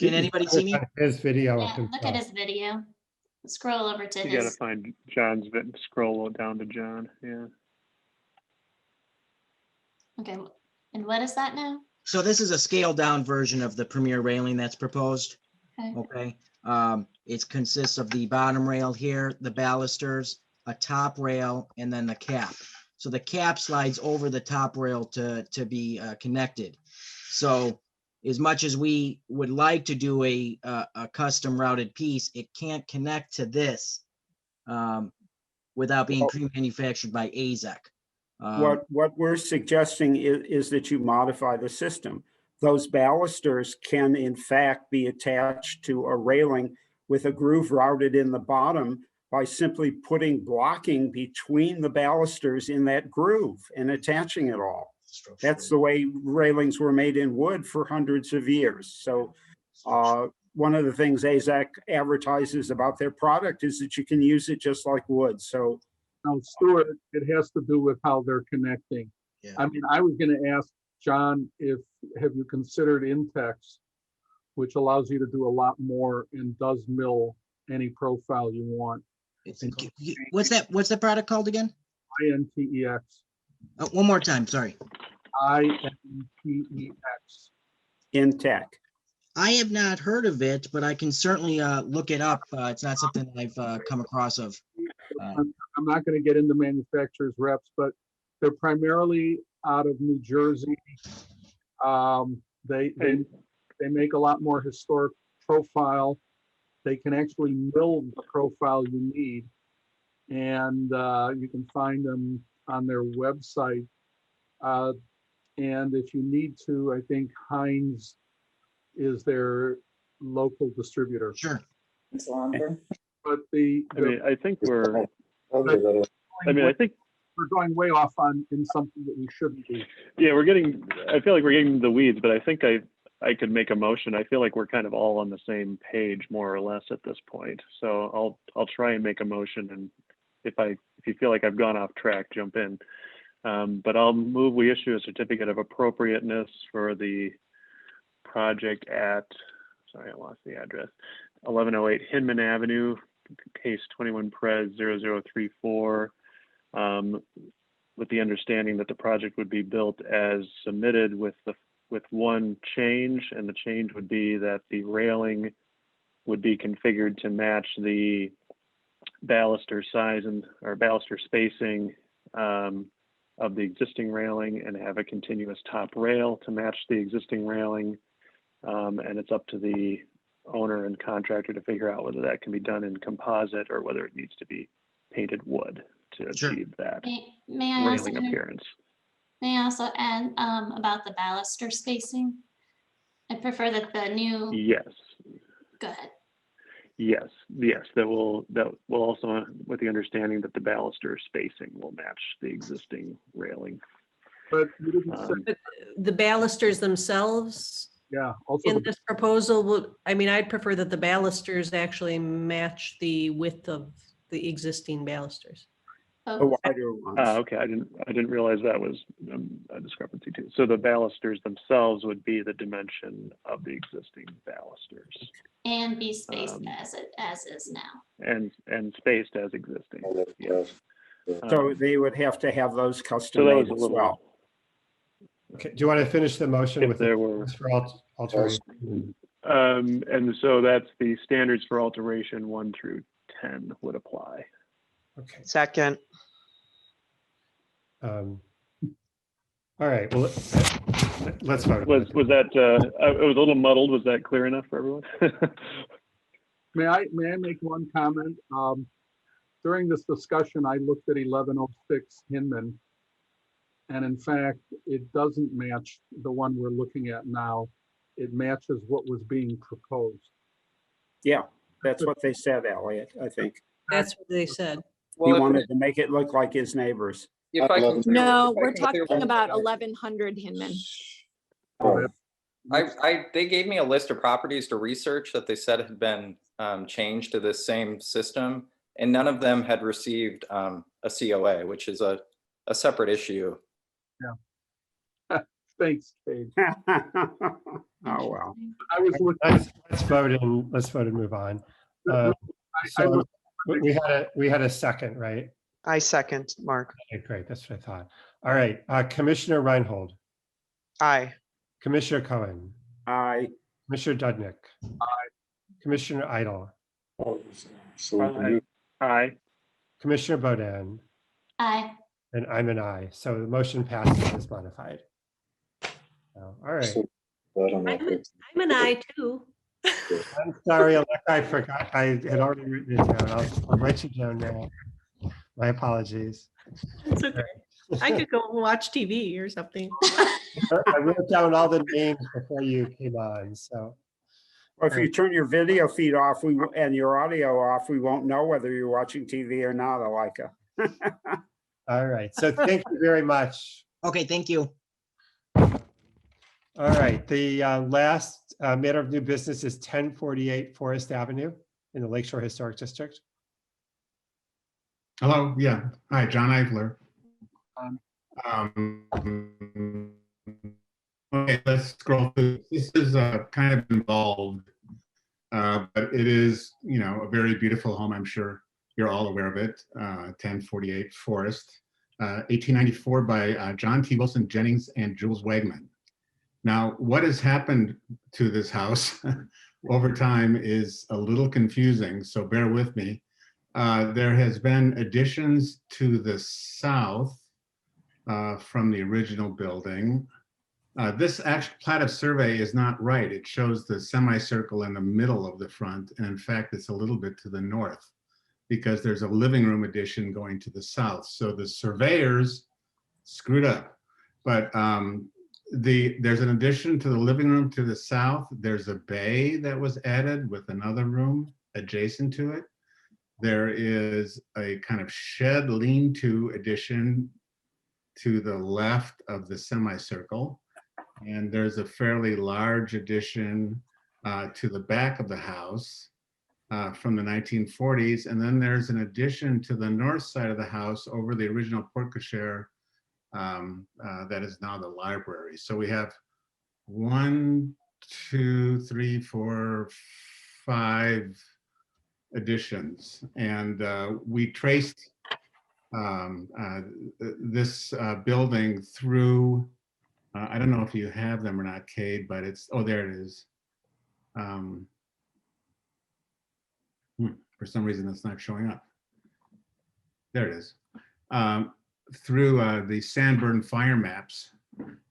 Can anybody see me? His video. Yeah, look at his video. Scroll over to You gotta his. find John's bit and scroll down to John, yeah. Okay, and what is that now? So this is a scaled down version of the premier railing that's proposed. Okay. Okay. It consists of the bottom rail here, the balusters, a top rail, and then the cap. So the cap slides over the top rail to be connected. So as much as we would like to do a custom routed piece, it can't connect to this without being pre-manufactured by AZEC. What we're suggesting is that you modify the system. Those balusters can in fact be attached to a railing with a groove routed in the bottom by simply putting blocking between the balusters in that groove and attaching it all. That's the way railings were made in wood for hundreds of years. So one of the things AZEC advertises about their product is that you can use it just like wood. So now, Stuart, it has to do with how they're connecting. Yeah. I mean, I was going to ask John have you considered Intex, which allows you to do a lot more and does mill any profile you want. What's that product called again? INTEX. Oh, one more time, sorry. INTEX. Intech. I have not heard of it, but I can certainly look it up. It's not something I've come across of. I'm not going to get into manufacturers reps, but they're primarily out of New Jersey. They make a lot more historic profile. They can actually mill the profile you need. And you can find them on their website. And if you need to, I think Heinz is their local distributor. Sure. But I mean, I think we're, I think we're going way off in something that we shouldn't be. yeah, I feel like we're getting the weeds, but I think I could make a motion. I feel like we're kind of all on the same page more or less at this point. So I'll try and make a motion, and if you feel like I've gone off track, jump in. But I'll move we issue a certificate of appropriateness for the project at, sorry, I lost the address, 1108 Hinman Avenue, case 21 Pres 0034, with the understanding that the project would be built as submitted with one change, and the change would be that the railing would be configured to match the baluster size or baluster spacing of the existing railing, and have a continuous top rail to match the existing railing. And it's up to the owner and contractor to figure out whether that can be done in composite or whether it needs to be painted wood to achieve that May I also, railing appearance. may I also add about the baluster spacing? I prefer that the new, Yes. go ahead. Yes, that will also, with the understanding that the baluster spacing will match the existing railing. But you didn't say, But the balusters themselves yeah, also, in this proposal would, I mean, I'd prefer that the balusters actually match the width of the existing balusters. The Oh, wider ones. Okay, I didn't realize that was a discrepancy too. So the balusters themselves would be the dimension of the existing balusters. and be spaced as is now. And spaced as existing. Yes. So they would have to have those So custom that made was a as little. well. Okay, do you want to finish the motion If with there the were. for alteration? And so that's the standards for alteration 1 through 10 would apply. Okay. Second, All right, well, let's vote. Was that, it was a little muddled. Was that clear enough for everyone? may I make one comment? During this discussion, I looked at 1106 Hinman. And in fact, it doesn't match the one we're looking at now. It matches what was being proposed. Yeah, that's what they said, Elliot, I think. That's what they said. He Well, wanted to make it look like his neighbors. if I can, No, if I we're can clear talking one about thing up. 1100 Hinman. They gave me a list of properties to research that they said had been changed to this same system, and none of them had received a COA, which is a separate issue. Yeah. Thanks, Paige. Oh, well. I was looking. Let's vote and move on. So we had a second, right? I second, Mark. Okay, great. That's what I thought. All right, Commissioner Reinhold, Aye. Commissioner Cohen, Aye. Commissioner Dudnick. Aye. Commissioner Idle, Aye. Commissioner Bodan, Aye. and I'm an aye. So the motion passes as modified. All right. I'm an I too. I'm sorry, I forgot. I had already written it down. I'll write you down now. My apologies. It's okay. I could go and watch TV or something. I wrote down all the names before you came on, so. Well, if you turn your video feed off and your audio off, we won't know whether you're watching TV or not, Alika. All right, so thank you very much. Okay, thank you. All right, the last matter of new business is 1048 Forest Avenue in the Lakeshore Historic District. Hello, yeah. Hi, John Eifler. Okay, let's scroll through. This is kind of involved, but it is, a very beautiful home. I'm sure you're all aware of it. 1048 Forest, 1894 by John T. Wilson Jennings and Jules Wegman. Now, what has happened to this house over time is a little confusing, so bear with me. There has been additions to the south from the original building. This actual plat of survey is not right. It shows the semicircle in the middle of the front, and in fact, it's a little bit to the north. because there's a living room addition going to the south. So the surveyors screwed up. But there's an addition to the living room to the south. There's a bay that was added with another room adjacent to it. There is a kind of shed lean-to addition to the left of the semicircle. And there's a fairly large addition to the back of the house from the 1940s. And then there's an addition to the north side of the house over the original porte cochere that is now the library. So we have 1, 2, 3, 4, 5 additions. And we traced this building through, I don't know if you have them or not, Cade, but it's, oh, there it is. For some reason, it's not showing up. There it is. Through the Sanborn fire maps.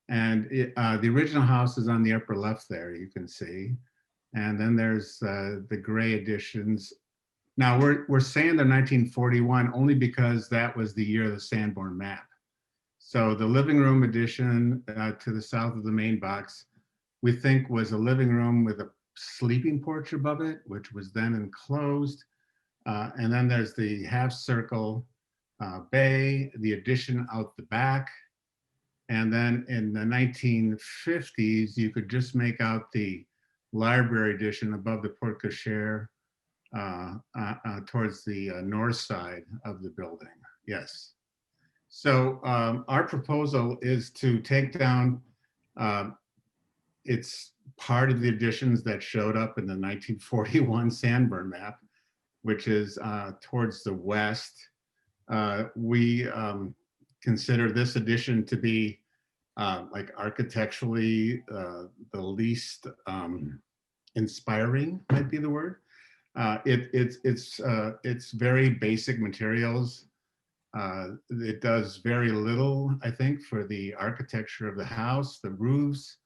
And the original house is on the upper left there, you can see. And then there's the gray additions. Now we're saying they're 1941 only because that was the year of the Sanborn map. So the living room addition to the south of the main box, we think was a living room with a sleeping porch above it, which was then enclosed. And then there's the half circle bay, the addition out the back. And then in the 1950s, you could just make out the library addition above the porte cochere towards the north side of the building. Yes. So our proposal is to take down, it's part of the additions that showed up in the 1941 Sanborn map, which is towards the west. We consider this addition to be like architecturally the least inspiring, might be the word. It's very basic materials. It does very little, I think, for the architecture of the house. The roofs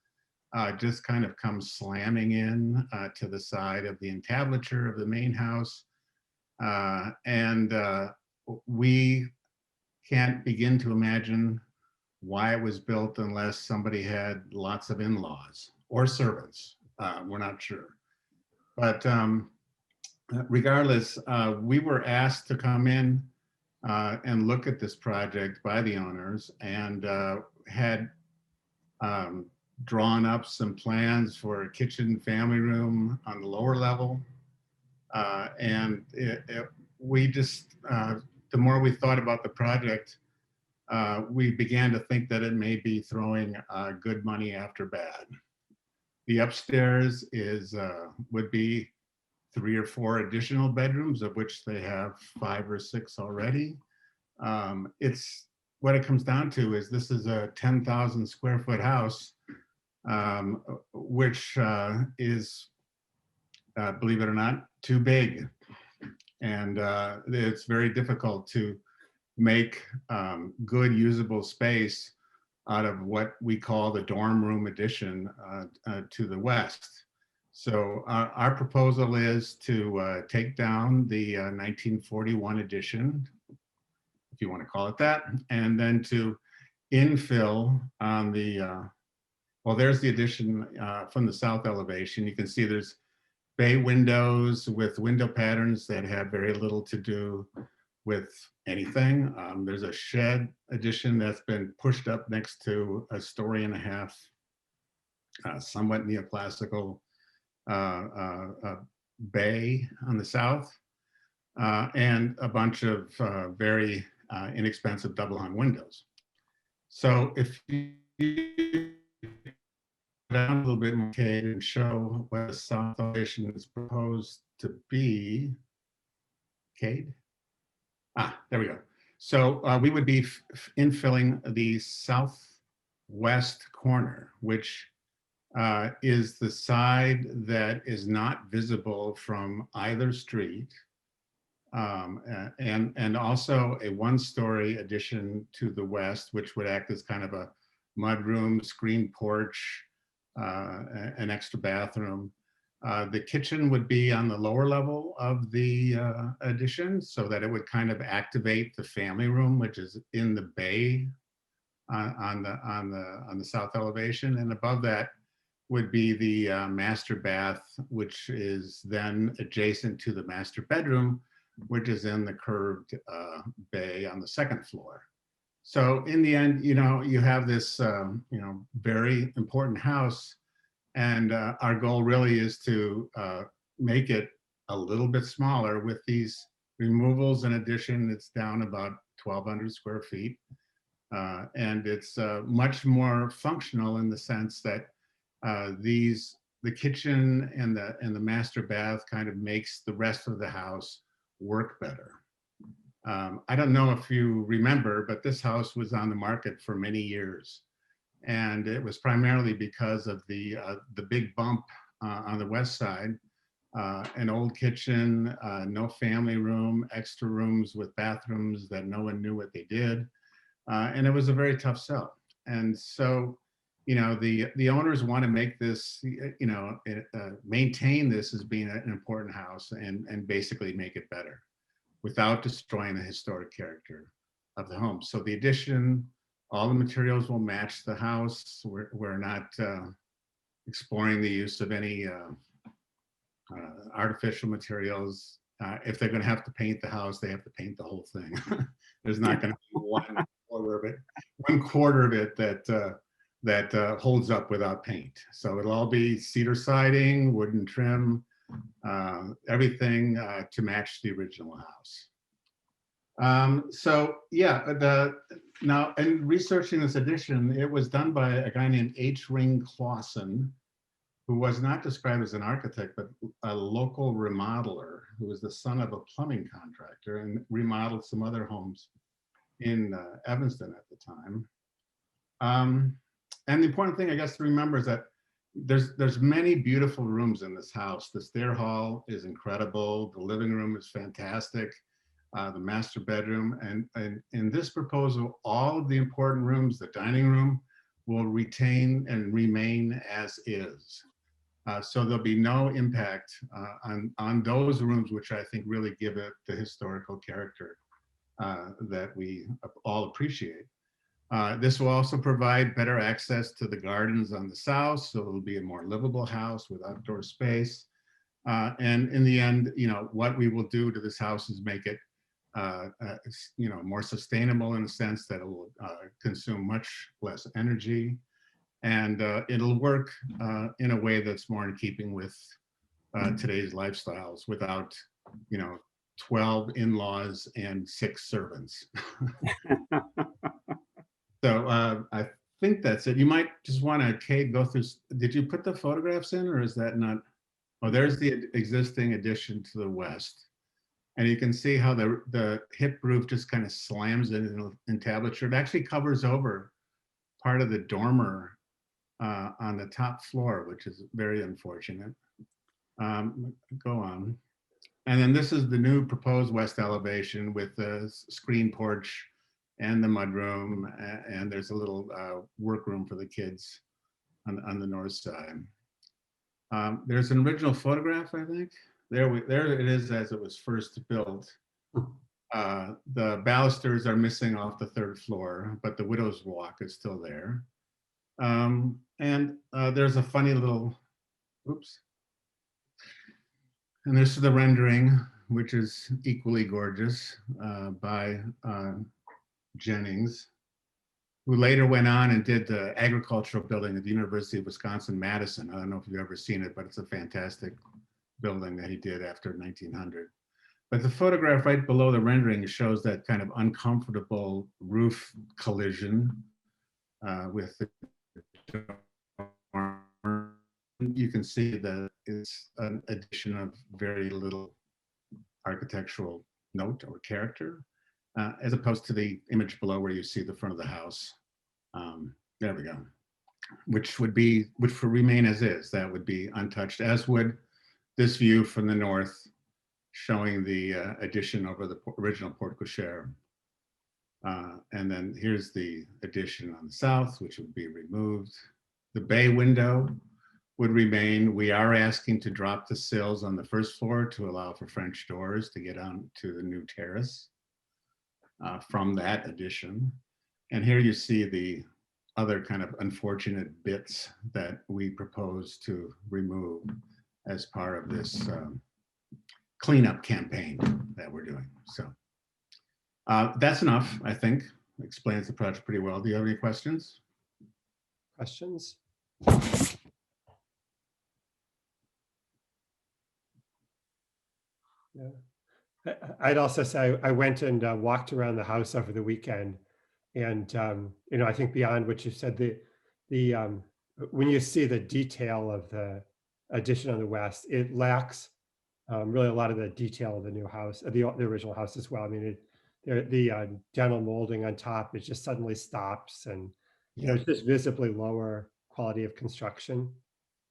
just kind of come slamming in to the side of the entablature of the main house. And we can't begin to imagine why it was built unless somebody had lots of in-laws or servants. We're not sure. But regardless, we were asked to come in and look at this project by the owners, and had drawn up some plans for a kitchen family room on the lower level. And we just, the more we thought about the project, we began to think that it may be throwing good money after bad. The upstairs is would be 3 or 4 additional bedrooms, of which they have 5 or 6 already. It's what it comes down to is this is a 10,000 square foot house, which is, believe it or not, too big. And it's very difficult to make good usable space out of what we call the dorm room addition to the west. So our proposal is to take down the 1941 addition, if you want to call it that, and then to infill on the, well, there's the addition from the south elevation. You can see there's bay windows with window patterns that have very little to do with anything. There's a shed addition that's been pushed up next to a 1.5 story, somewhat neoclassical bay on the south, and a bunch of very inexpensive double hung windows. So if you down a little bit more, Kate, and show what the south elevation is proposed to be. Kate? Ah, there we go. So we would be infilling the southwest corner, which is the side that is not visible from either street. And also a 1-story addition to the west, which would act as kind of a mudroom, screen porch, an extra bathroom. The kitchen would be on the lower level of the addition so that it would kind of activate the family room, which is in the bay on the south elevation. And above that would be the master bath, which is then adjacent to the master bedroom, which is in the curved bay on the second floor. So in the end, you have this, very important house. And our goal really is to make it a little bit smaller with these removals. In addition, it's down about 1,200 square feet. And it's much more functional in the sense that the kitchen and the master bath kind of makes the rest of the house work better. I don't know if you remember, but this house was on the market for many years. And it was primarily because of the big bump on the west side, an old kitchen, no family room, extra rooms with bathrooms that no one knew what they did. And it was a very tough sell. And so, the owners want to make this, maintain this as being an important house and basically make it better without destroying the historic character of the home. So the addition, all the materials will match the house. We're not exploring the use of any artificial materials. If they're going to have to paint the house, they have to paint the whole thing. There's not going to be one quarter of it that holds up without paint. So it'll all be cedar siding, wooden trim, everything to match the original house. So yeah, now in researching this addition, it was done by a guy named H. Ring Clausen, who was not described as an architect, but a local remodeler who was the son of a plumbing contractor and remodeled some other homes in Evanston at the time. And the important thing, I guess, to remember is that there's many beautiful rooms in this house. The stair hall is incredible. The living room is fantastic. The master bedroom, and in this proposal, all of the important rooms, the dining room, will retain and remain as is. So there'll be no impact on those rooms, which I think really give it the historical character that we all appreciate. This will also provide better access to the gardens on the south, so it'll be a more livable house with outdoor space. And in the end, what we will do to this house is make it more sustainable in the sense that it will consume much less energy, and it'll work in a way that's more in keeping with today's lifestyles without, 12 in-laws and 6 servants. So I think that's it. You might just want to, Kate, go through, did you put the photographs in, or is that not? Oh, there's the existing addition to the west. And you can see how the hip roof just kind of slams it in entablature. It actually covers over part of the dormer on the top floor, which is very unfortunate. Go on. And then this is the new proposed west elevation with the screen porch and the mudroom, and there's a little workroom for the kids on the north side. There's an original photograph, I think. There it is as it was first built. The balusters are missing off the 3rd floor, but the widow's walk is still there. And there's a funny little, oops. And this is the rendering, which is equally gorgeous by Jennings, who later went on and did the agricultural building at the University of Wisconsin-Madison. I don't know if you've ever seen it, but it's a fantastic building that he did after 1900. But the photograph right below the rendering shows that kind of uncomfortable roof collision with the dormer. You can see that it's an addition of very little architectural note or character, as opposed to the image below where you see the front of the house. There we go. Which would remain as is. That would be untouched, as would this view from the north, showing the addition over the original porte cochere. And then here's the addition on the south, which would be removed. The bay window would remain. We are asking to drop the sills on the first floor to allow for French doors to get on to the new terrace from that addition. And here you see the other kind of unfortunate bits that we propose to remove as part of this cleanup campaign that we're doing. So that's enough, I think. Explains the project pretty well. Do you have any questions? Questions? Yeah. I'd also say I went and walked around the house over the weekend, and you know, I think beyond what you said, the when you see the detail of the addition on the west, it lacks really a lot of the detail of the new house, the original house as well. I mean, the dental molding on top, it just suddenly stops, and you know, it's just visibly lower quality of construction,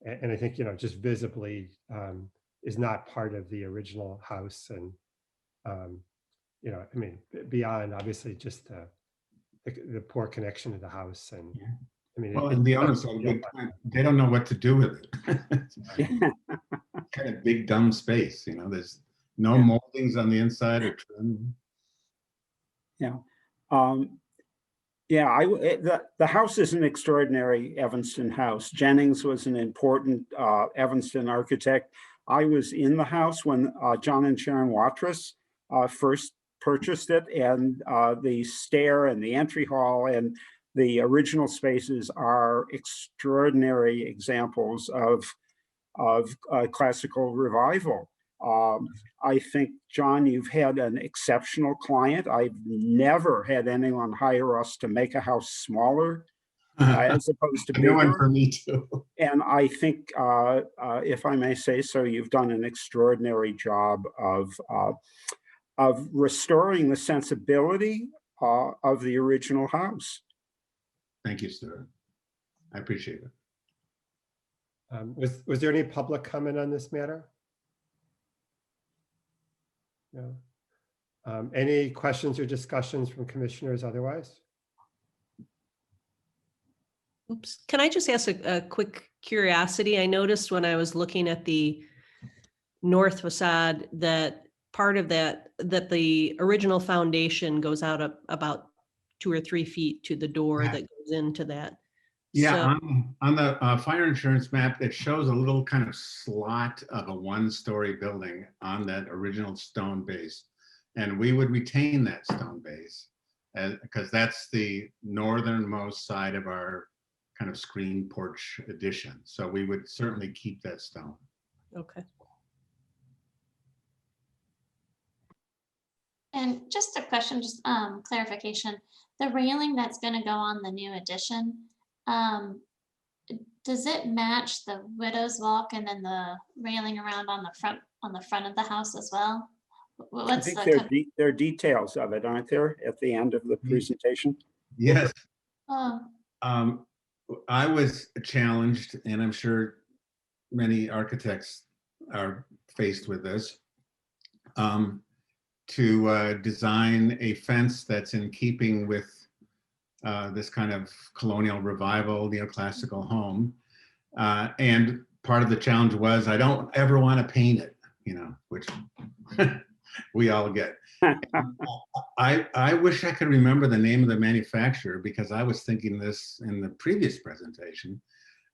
and I think, you know, just visibly is not part of the original house. And you know, I mean, beyond obviously just the poor connection to the house. And I mean, well, and the owners have a good time. They don't know what to do with it. Kind of big dumb space, you know. There's no moldings on the inside or trim. Yeah. The house is an extraordinary Evanston house. Jennings was an important Evanston architect. I was in the house when John and Sharon Watrous first purchased it, and the stair and the entry hall and the original spaces are extraordinary examples of classical revival. I think, John, you've had an exceptional client. I've never had anyone hire us to make a house smaller as opposed to bigger. No one for me too. And I think, if I may say so, you've done an extraordinary job of restoring the sensibility of the original house. Thank you, Stuart. I appreciate it. Was there any public comment on this matter? No. Any questions or discussions from commissioners otherwise? Oops. Can I just ask a quick curiosity? I noticed when I was looking at the north facade that part of that the original foundation goes out about 2 or 3 feet to the door that goes into that. Yeah, on the fire insurance map, it shows a little kind of slot of a 1-story building on that original stone base. And we would retain that stone base because that's the northernmost side of our kind of screen porch addition. So we would certainly keep that stone. Okay. And just a question, just clarification. The railing that's going to go on the new addition, does it match the widow's walk and then the railing around on the front of the house as well? I think there are details of it, aren't there, at the end of the presentation? Yes. Oh. I was challenged, and I'm sure many architects are faced with this, to design a fence that's in keeping with this kind of colonial revival, neoclassical home. And part of the challenge was I don't ever want to paint it, you know, which we all get. I wish I could remember the name of the manufacturer because I was thinking this in the previous presentation,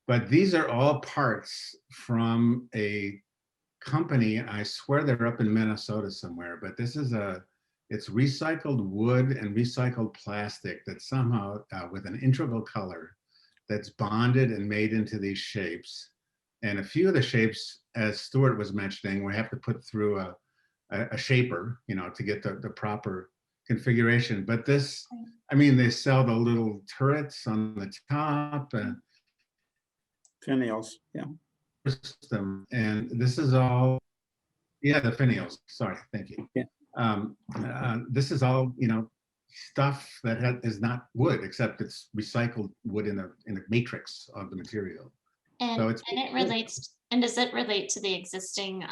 but these are all parts from a company. I swear they're up in Minnesota somewhere, but this is it's recycled wood and recycled plastic that somehow with an integral color that's bonded and made into these shapes. And a few of the shapes, as Stuart was mentioning, we have to put through a shaper, you know, to get the proper configuration. But this, I mean, they sell the little turrets on the top and Finials, yeah. And this is all, the finials, sorry, thank you. Yeah. This is all, you know, stuff that is not wood, except it's recycled wood in a matrix of the material. And, so it relates, and does it relate to the existing,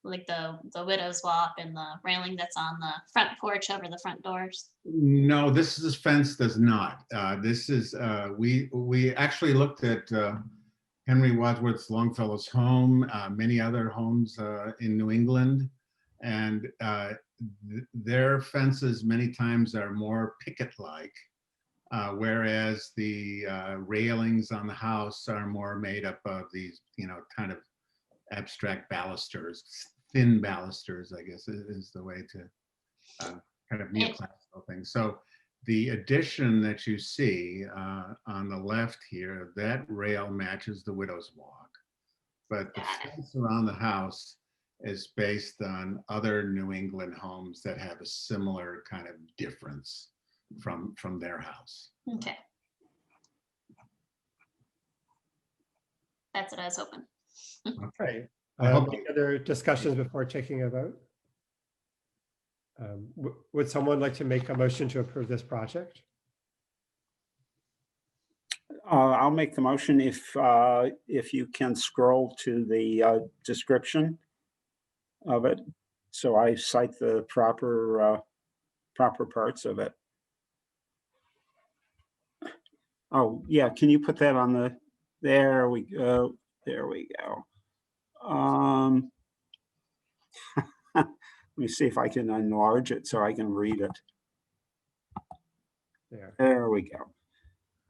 like the widow's walk and the railing that's on the front porch over the front doors? No, this fence does not. This is, we actually looked at Henry Wadsworth Longfellow's home, many other homes in New England. And their fences many times are more picket-like, whereas the railings on the house are more made up of these, kind of abstract balusters, thin balusters, I guess is the way to kind of neoclassical things. So the addition that you see on the left here, that rail matches the Widow's Walk, but the fence around the house is based on other New England homes that have a similar kind of difference from their house. Okay. That's what I was hoping. Okay. I hope- Any other discussions before taking a vote? Would someone like to make a motion to approve this project? I'll make the motion if you can scroll to the description of it. So I cite the proper parts of it. Oh, yeah, can you put that on there we go. There we go. Let me see if I can enlarge it so I can read it. There we go.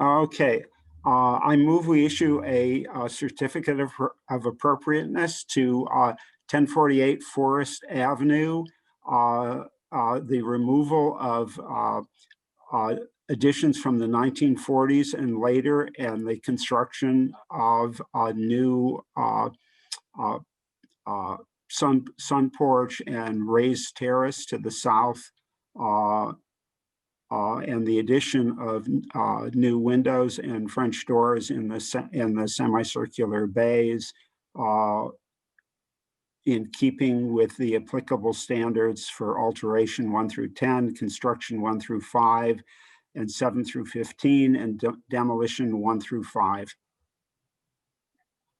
Okay. I move we issue a certificate of appropriateness to 1048 Forest Avenue. The removal of additions from the 1940s and later, and the construction of a new sun porch and raised terrace to the south, and the addition of new windows and French doors in the semicircular bays, in keeping with the applicable standards for alteration 1 through 10, construction 1 through 5, and 7 through 15, and demolition 1 through 5.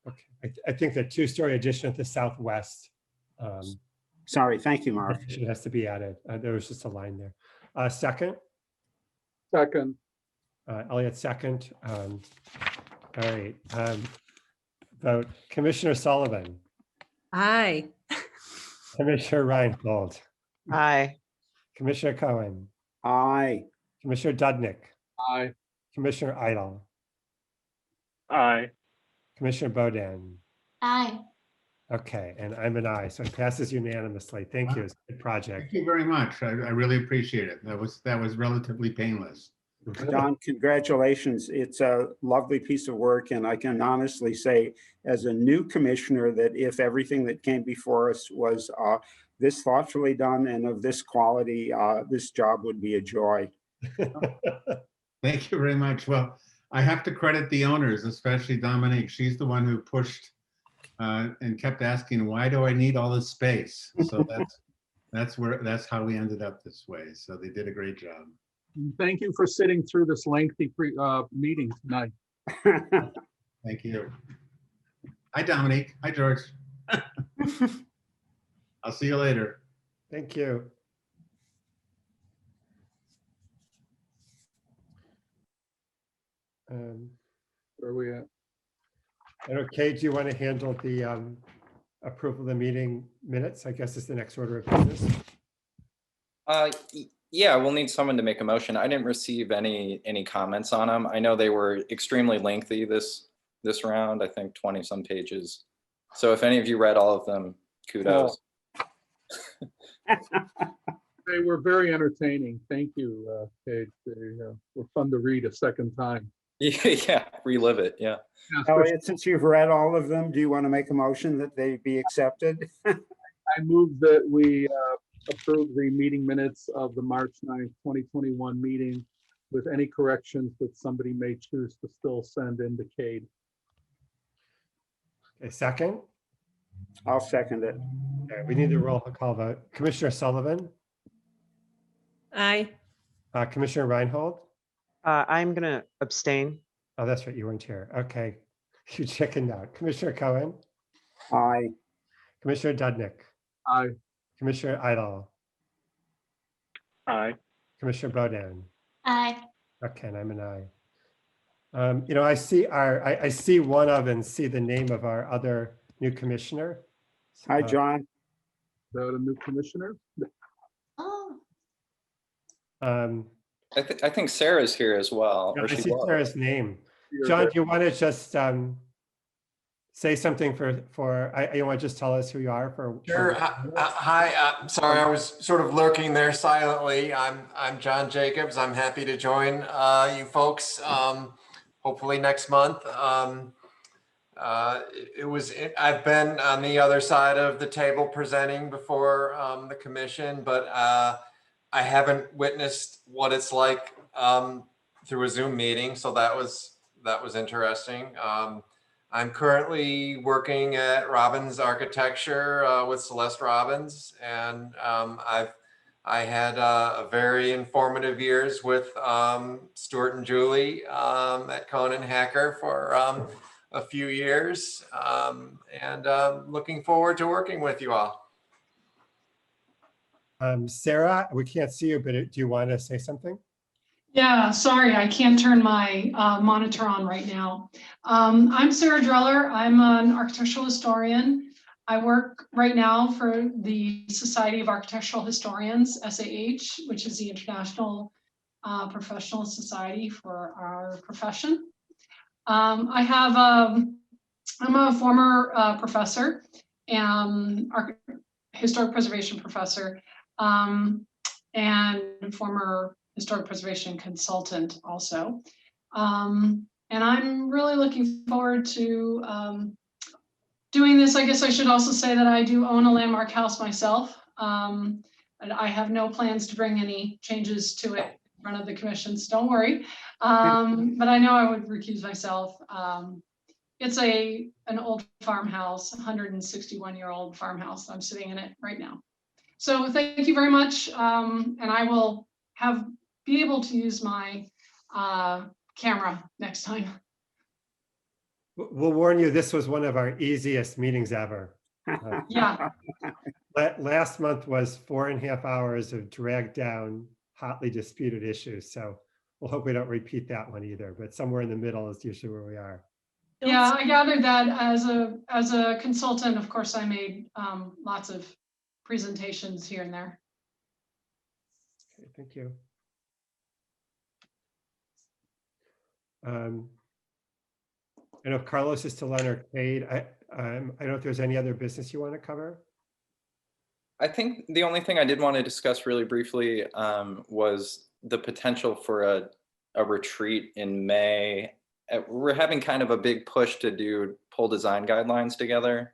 Okay, I think the two-story addition at the southwest. Sorry, thank you, Mark. It has to be added. There was just a line there. Second? Second. Elliot, second. All right. Vote. Commissioner Sullivan. Aye. Commissioner Reinhold. Aye. Commissioner Cohen. Aye. Commissioner Dudnick. Aye. Commissioner Idle. Aye. Commissioner Bodan. Aye. Okay, and I'm an aye, so it passes unanimously. Thank you. It's a good project. Thank you very much. I really appreciate it. That was relatively painless. Don, congratulations. It's a lovely piece of work, and I can honestly say, as a new commissioner, that if everything that came before us was this thoughtfully done and of this quality, this job would be a joy. Thank you very much. Well, I have to credit the owners, especially Dominique. She's the one who pushed and kept asking, why do I need all this space? So that's how we ended up this way. So they did a great job. Thank you for sitting through this lengthy meeting tonight. Thank you. Hi, Dominique. Hi, George. I'll see you later. Thank you. Where are we at? And okay, do you want to handle the approval of the meeting minutes? I guess is the next order of business. Yeah, we'll need someone to make a motion. I didn't receive any comments on them. I know they were extremely lengthy this round, I think 20 some pages. So if any of you read all of them, kudos. They were very entertaining. Thank you, Paige. They were fun to read a second time. Yeah, relive it. Yeah. Elliot, since you've read all of them, do you want to make a motion that they be accepted? I move that we approve the meeting minutes of the March 9th, 2021 meeting with any corrections that somebody may choose to still send in to Cade. A second? I'll second it. Okay, we need the roll call vote. Commissioner Sullivan? Aye. Commissioner Reinhold? I'm gonna abstain. Oh, that's right, you weren't here. Okay, you chickened out. Commissioner Cohen? Aye. Commissioner Dudnick? Aye. Commissioner Idle? Aye. Commissioner Bodan? Aye. Okay, and I'm an aye. I see I see one of and see the name of our other new commissioner. Hi, John. Is that a new commissioner? Oh, Um, I think Sarah's here as well. yeah, Or I she see was. Sarah's name. You're John, there. do you want to just say something you want to just tell us who you are for? Sure. Hi. Sorry, I was sort of lurking there silently. I'm John Jacobs. I'm happy to join you folks. Hopefully next month. I've been on the other side of the table presenting before the commission, but I haven't witnessed what it's like through a Zoom meeting. So that was interesting. I'm currently working at Robbins Architecture with Celeste Robbins, and I had a very informative years with Stuart and Julie at Cohen & Hacker for a few years, and looking forward to working with you all. Sarah, we can't see you, but do you want to say something? Yeah, sorry, I can't turn my monitor on right now. I'm Sarah Dreller. I'm an architectural historian. I work right now for the Society of Architectural Historians, SAH, which is the International Professional Society for our profession. I'm a former professor, historic preservation professor, and former historic preservation consultant also. And I'm really looking forward to doing this. I guess I should also say that I do own a landmark house myself. And I have no plans to bring any changes to it in front of the commissions, don't worry. But I know I would recuse myself. It's an old farmhouse, 161-year-old farmhouse. I'm sitting in it right now. So thank you very much. And I will be able to use my camera next time. We'll warn you, this was one of our easiest meetings ever. Yeah. Last month was 4.5 hours of dragged down, hotly disputed issues. So we'll hope we don't repeat that one either, but somewhere in the middle is usually where we are. Yeah, I gathered that as a consultant, of course, I made lots of presentations here and there. Okay, thank you. I know Carlos is still on arcade. I don't know if there's any other business you want to cover. I think the only thing I did want to discuss really briefly was the potential for a retreat in May. We're having kind of a big push to pull design guidelines together.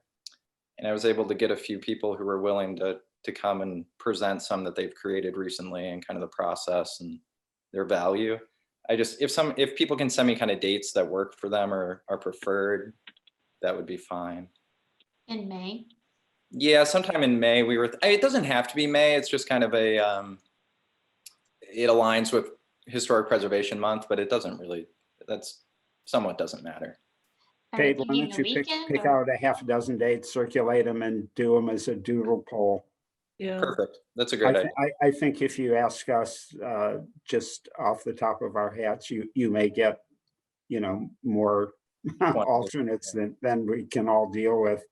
And I was able to get a few people who were willing to come and present some that they've created recently and kind of the process and their value. If people can send me kind of dates that work for them or are preferred, that would be fine. in May. Yeah, sometime in May. It doesn't have to be May. It's just kind of it aligns with Historic Preservation Month, but it doesn't really, somewhat doesn't matter. Are Kate, we why thinking don't a you weekend pick or- out a half a dozen dates, circulate them and do them as a doodle poll. Yeah. Perfect. That's a great idea. I think if you ask us just off the top of our hats, you may get, more alternates than we can all deal with.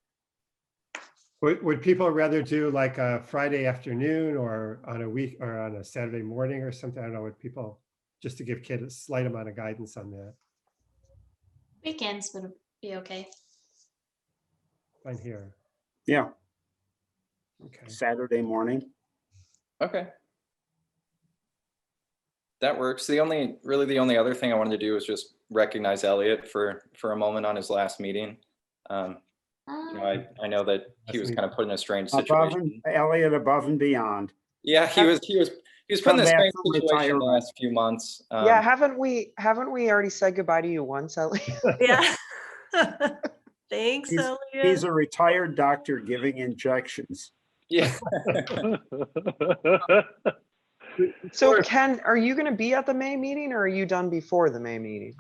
Would people rather do like a Friday afternoon or on a week or on a Saturday morning or something? I don't know what people, just to give kids a slight amount of guidance on that. Weekends would be okay. Fine here. Yeah, Okay. Saturday morning. Okay. That works. The only other thing I wanted to do was just recognize Elliot for a moment on his last meeting. I know that he was kind of put in a strange situation. Elliot, above and beyond. Yeah, he was put in a strange situation the last few months. Yeah, haven't we already said goodbye to you once, Elliot? Yeah. Thanks, Elliot. He's a retired doctor giving injections. Yeah. So Ken, are you going to be at the May meeting or are you done before the May meeting?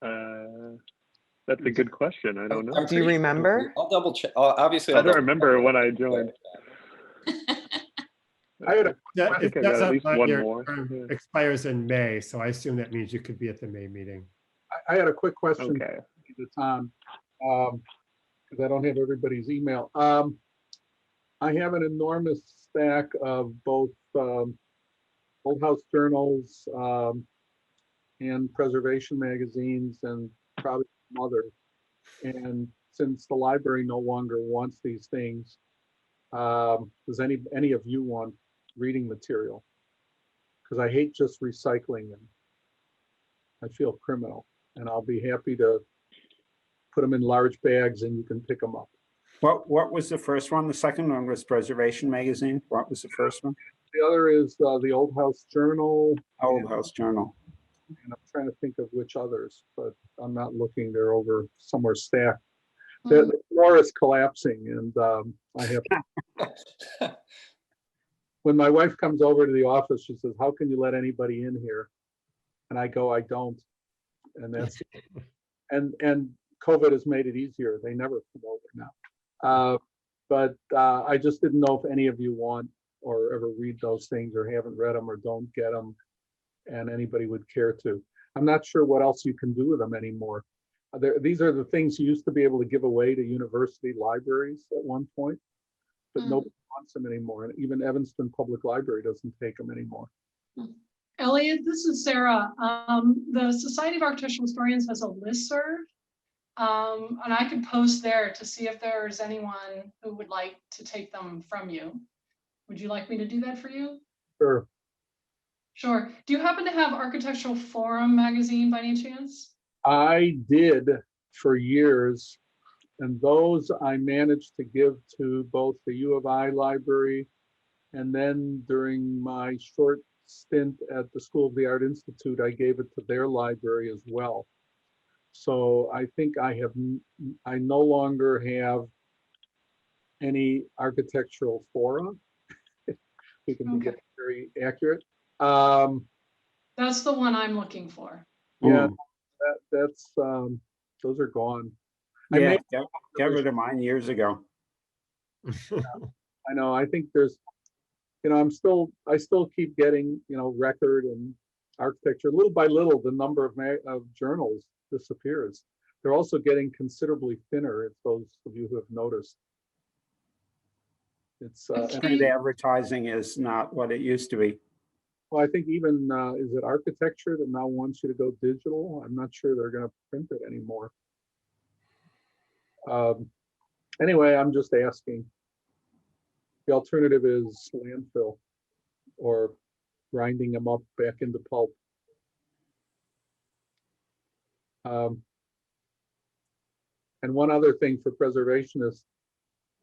That's a good question. I don't know. Do you remember? I'll double check. Obviously, I don't remember when I joined. I had a Yeah, I think it I got does at have least on one your more. term Yeah. expires in May, so I assume that means you could be at the May meeting. I had a quick question Okay. to Tom, because I don't have everybody's email. I have an enormous stack of both Old House journals and preservation magazines and probably some others. And since the library no longer wants these things, does any of you want reading material? Because I hate just recycling them. I feel criminal, and I'll be happy to put them in large bags and you can pick them up. What was the first one? The second one was Preservation Magazine. What was the first one? The other is the Old House Journal. Old House Journal. And I'm trying to think of which others, but I'm not looking. They're over somewhere stacked. The floor is collapsing, and I have. When my wife comes over to the office, she says, "How can you let anybody in here?" And I go, "I don't." And that's and COVID has made it easier. They never come over now. But I just didn't know if any of you want or ever read those things or haven't read them or don't get them, and anybody would care to. I'm not sure what else you can do with them anymore. These are the things you used to be able to give away to university libraries at one point, but nobody wants them anymore. And even Evanston Public Library doesn't take them anymore. Elliot, this is Sarah. The Society of Architectural Historians has a listserv, and I could post there to see if there's anyone who would like to take them from you. Would you like me to do that for you? Sure. Sure. Do you happen to have Architectural Forum magazine by any chance? I did for years, and those I managed to give to both the U of I library, and then during my short stint at the School of the Art Institute, I gave it to their library as well. So I think I no longer have any architectural fora. We can get very accurate. That's the one I'm looking for. Yeah, that's those are gone. Yeah, got rid of mine years ago. I know. I think there's, I still keep getting, record and architecture. Little by little, the number of journals disappears. They're also getting considerably thinner, if those of you who have noticed. It's print advertising is not what it used to be. Well, I think even, is it architecture that now wants you to go digital? I'm not sure they're going to print it anymore. Anyway, I'm just asking. The alternative is landfill or grinding them up back into pulp. And one other thing for preservationists,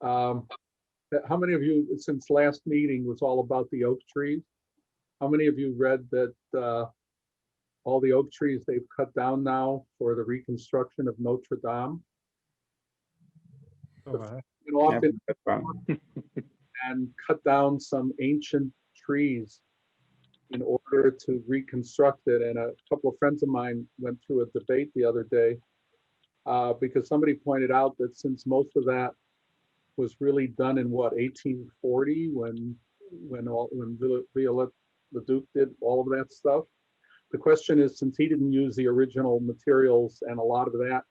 how many of you, since last meeting was all about the oak trees, how many of you read that all the oak trees they've cut down now for the reconstruction of Notre Dame? And cut down some ancient trees in order to reconstruct it. And a couple of friends of mine went through a debate the other day because somebody pointed out that since most of that was really done in 1840 when Viollet-le-Duc did all of that stuff. The question is, since he didn't use the original materials and a lot of that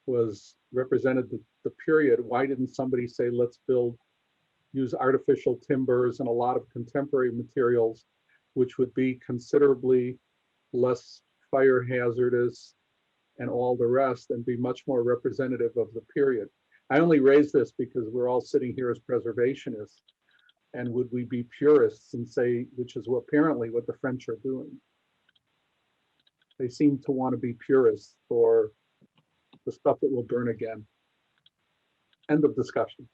was represented the period, why didn't somebody say, let's use artificial timbers and a lot of contemporary materials, which would be considerably less fire hazardous and all the rest, and be much more representative of the period. I only raise this because we're all sitting here as preservationists, and would we be purists and say, which is apparently what the French are doing. They seem to want to be purists for the stuff that will burn again. End of discussion.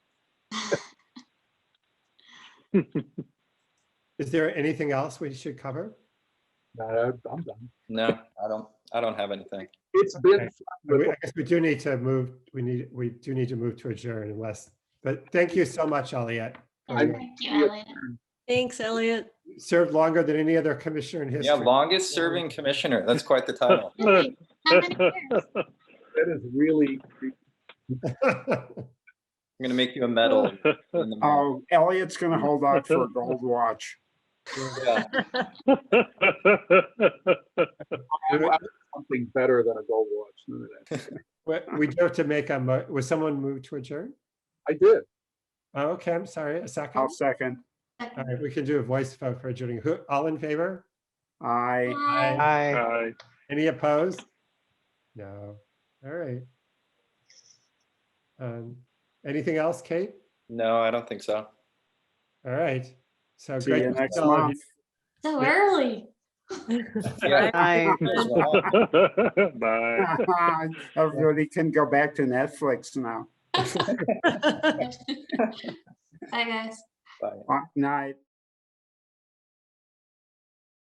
Is there anything else we should cover? No, I'm done. No, I don't have anything. It's been. I guess we do need to move. We do need to move to adjourn, but thank you so much, Elliot. Thank you, Elliot. Thanks, Elliot. Served longer than any other commissioner in history. Yeah, longest serving commissioner. That's quite the title. Really? How many years? That is really. gonna make you a medal. in the mail. Oh, Elliot's gonna hold out for a gold watch. Yeah. Something better than a gold watch. None of that. We do have to make a, was someone moved to adjourn? I did. Oh, okay, I'm sorry, a second? I'll second. All right, we can do a voice vote for adjourning. Who, all in favor? I. I, Any opposed? No. All right. Anything else, Kate? No, I don't think so. All right. So See great. you to see next all of you. month. So Yeah. early. Yeah. I. Bye. Everybody can go back to Netflix now. Bye, guys. Bye. Night.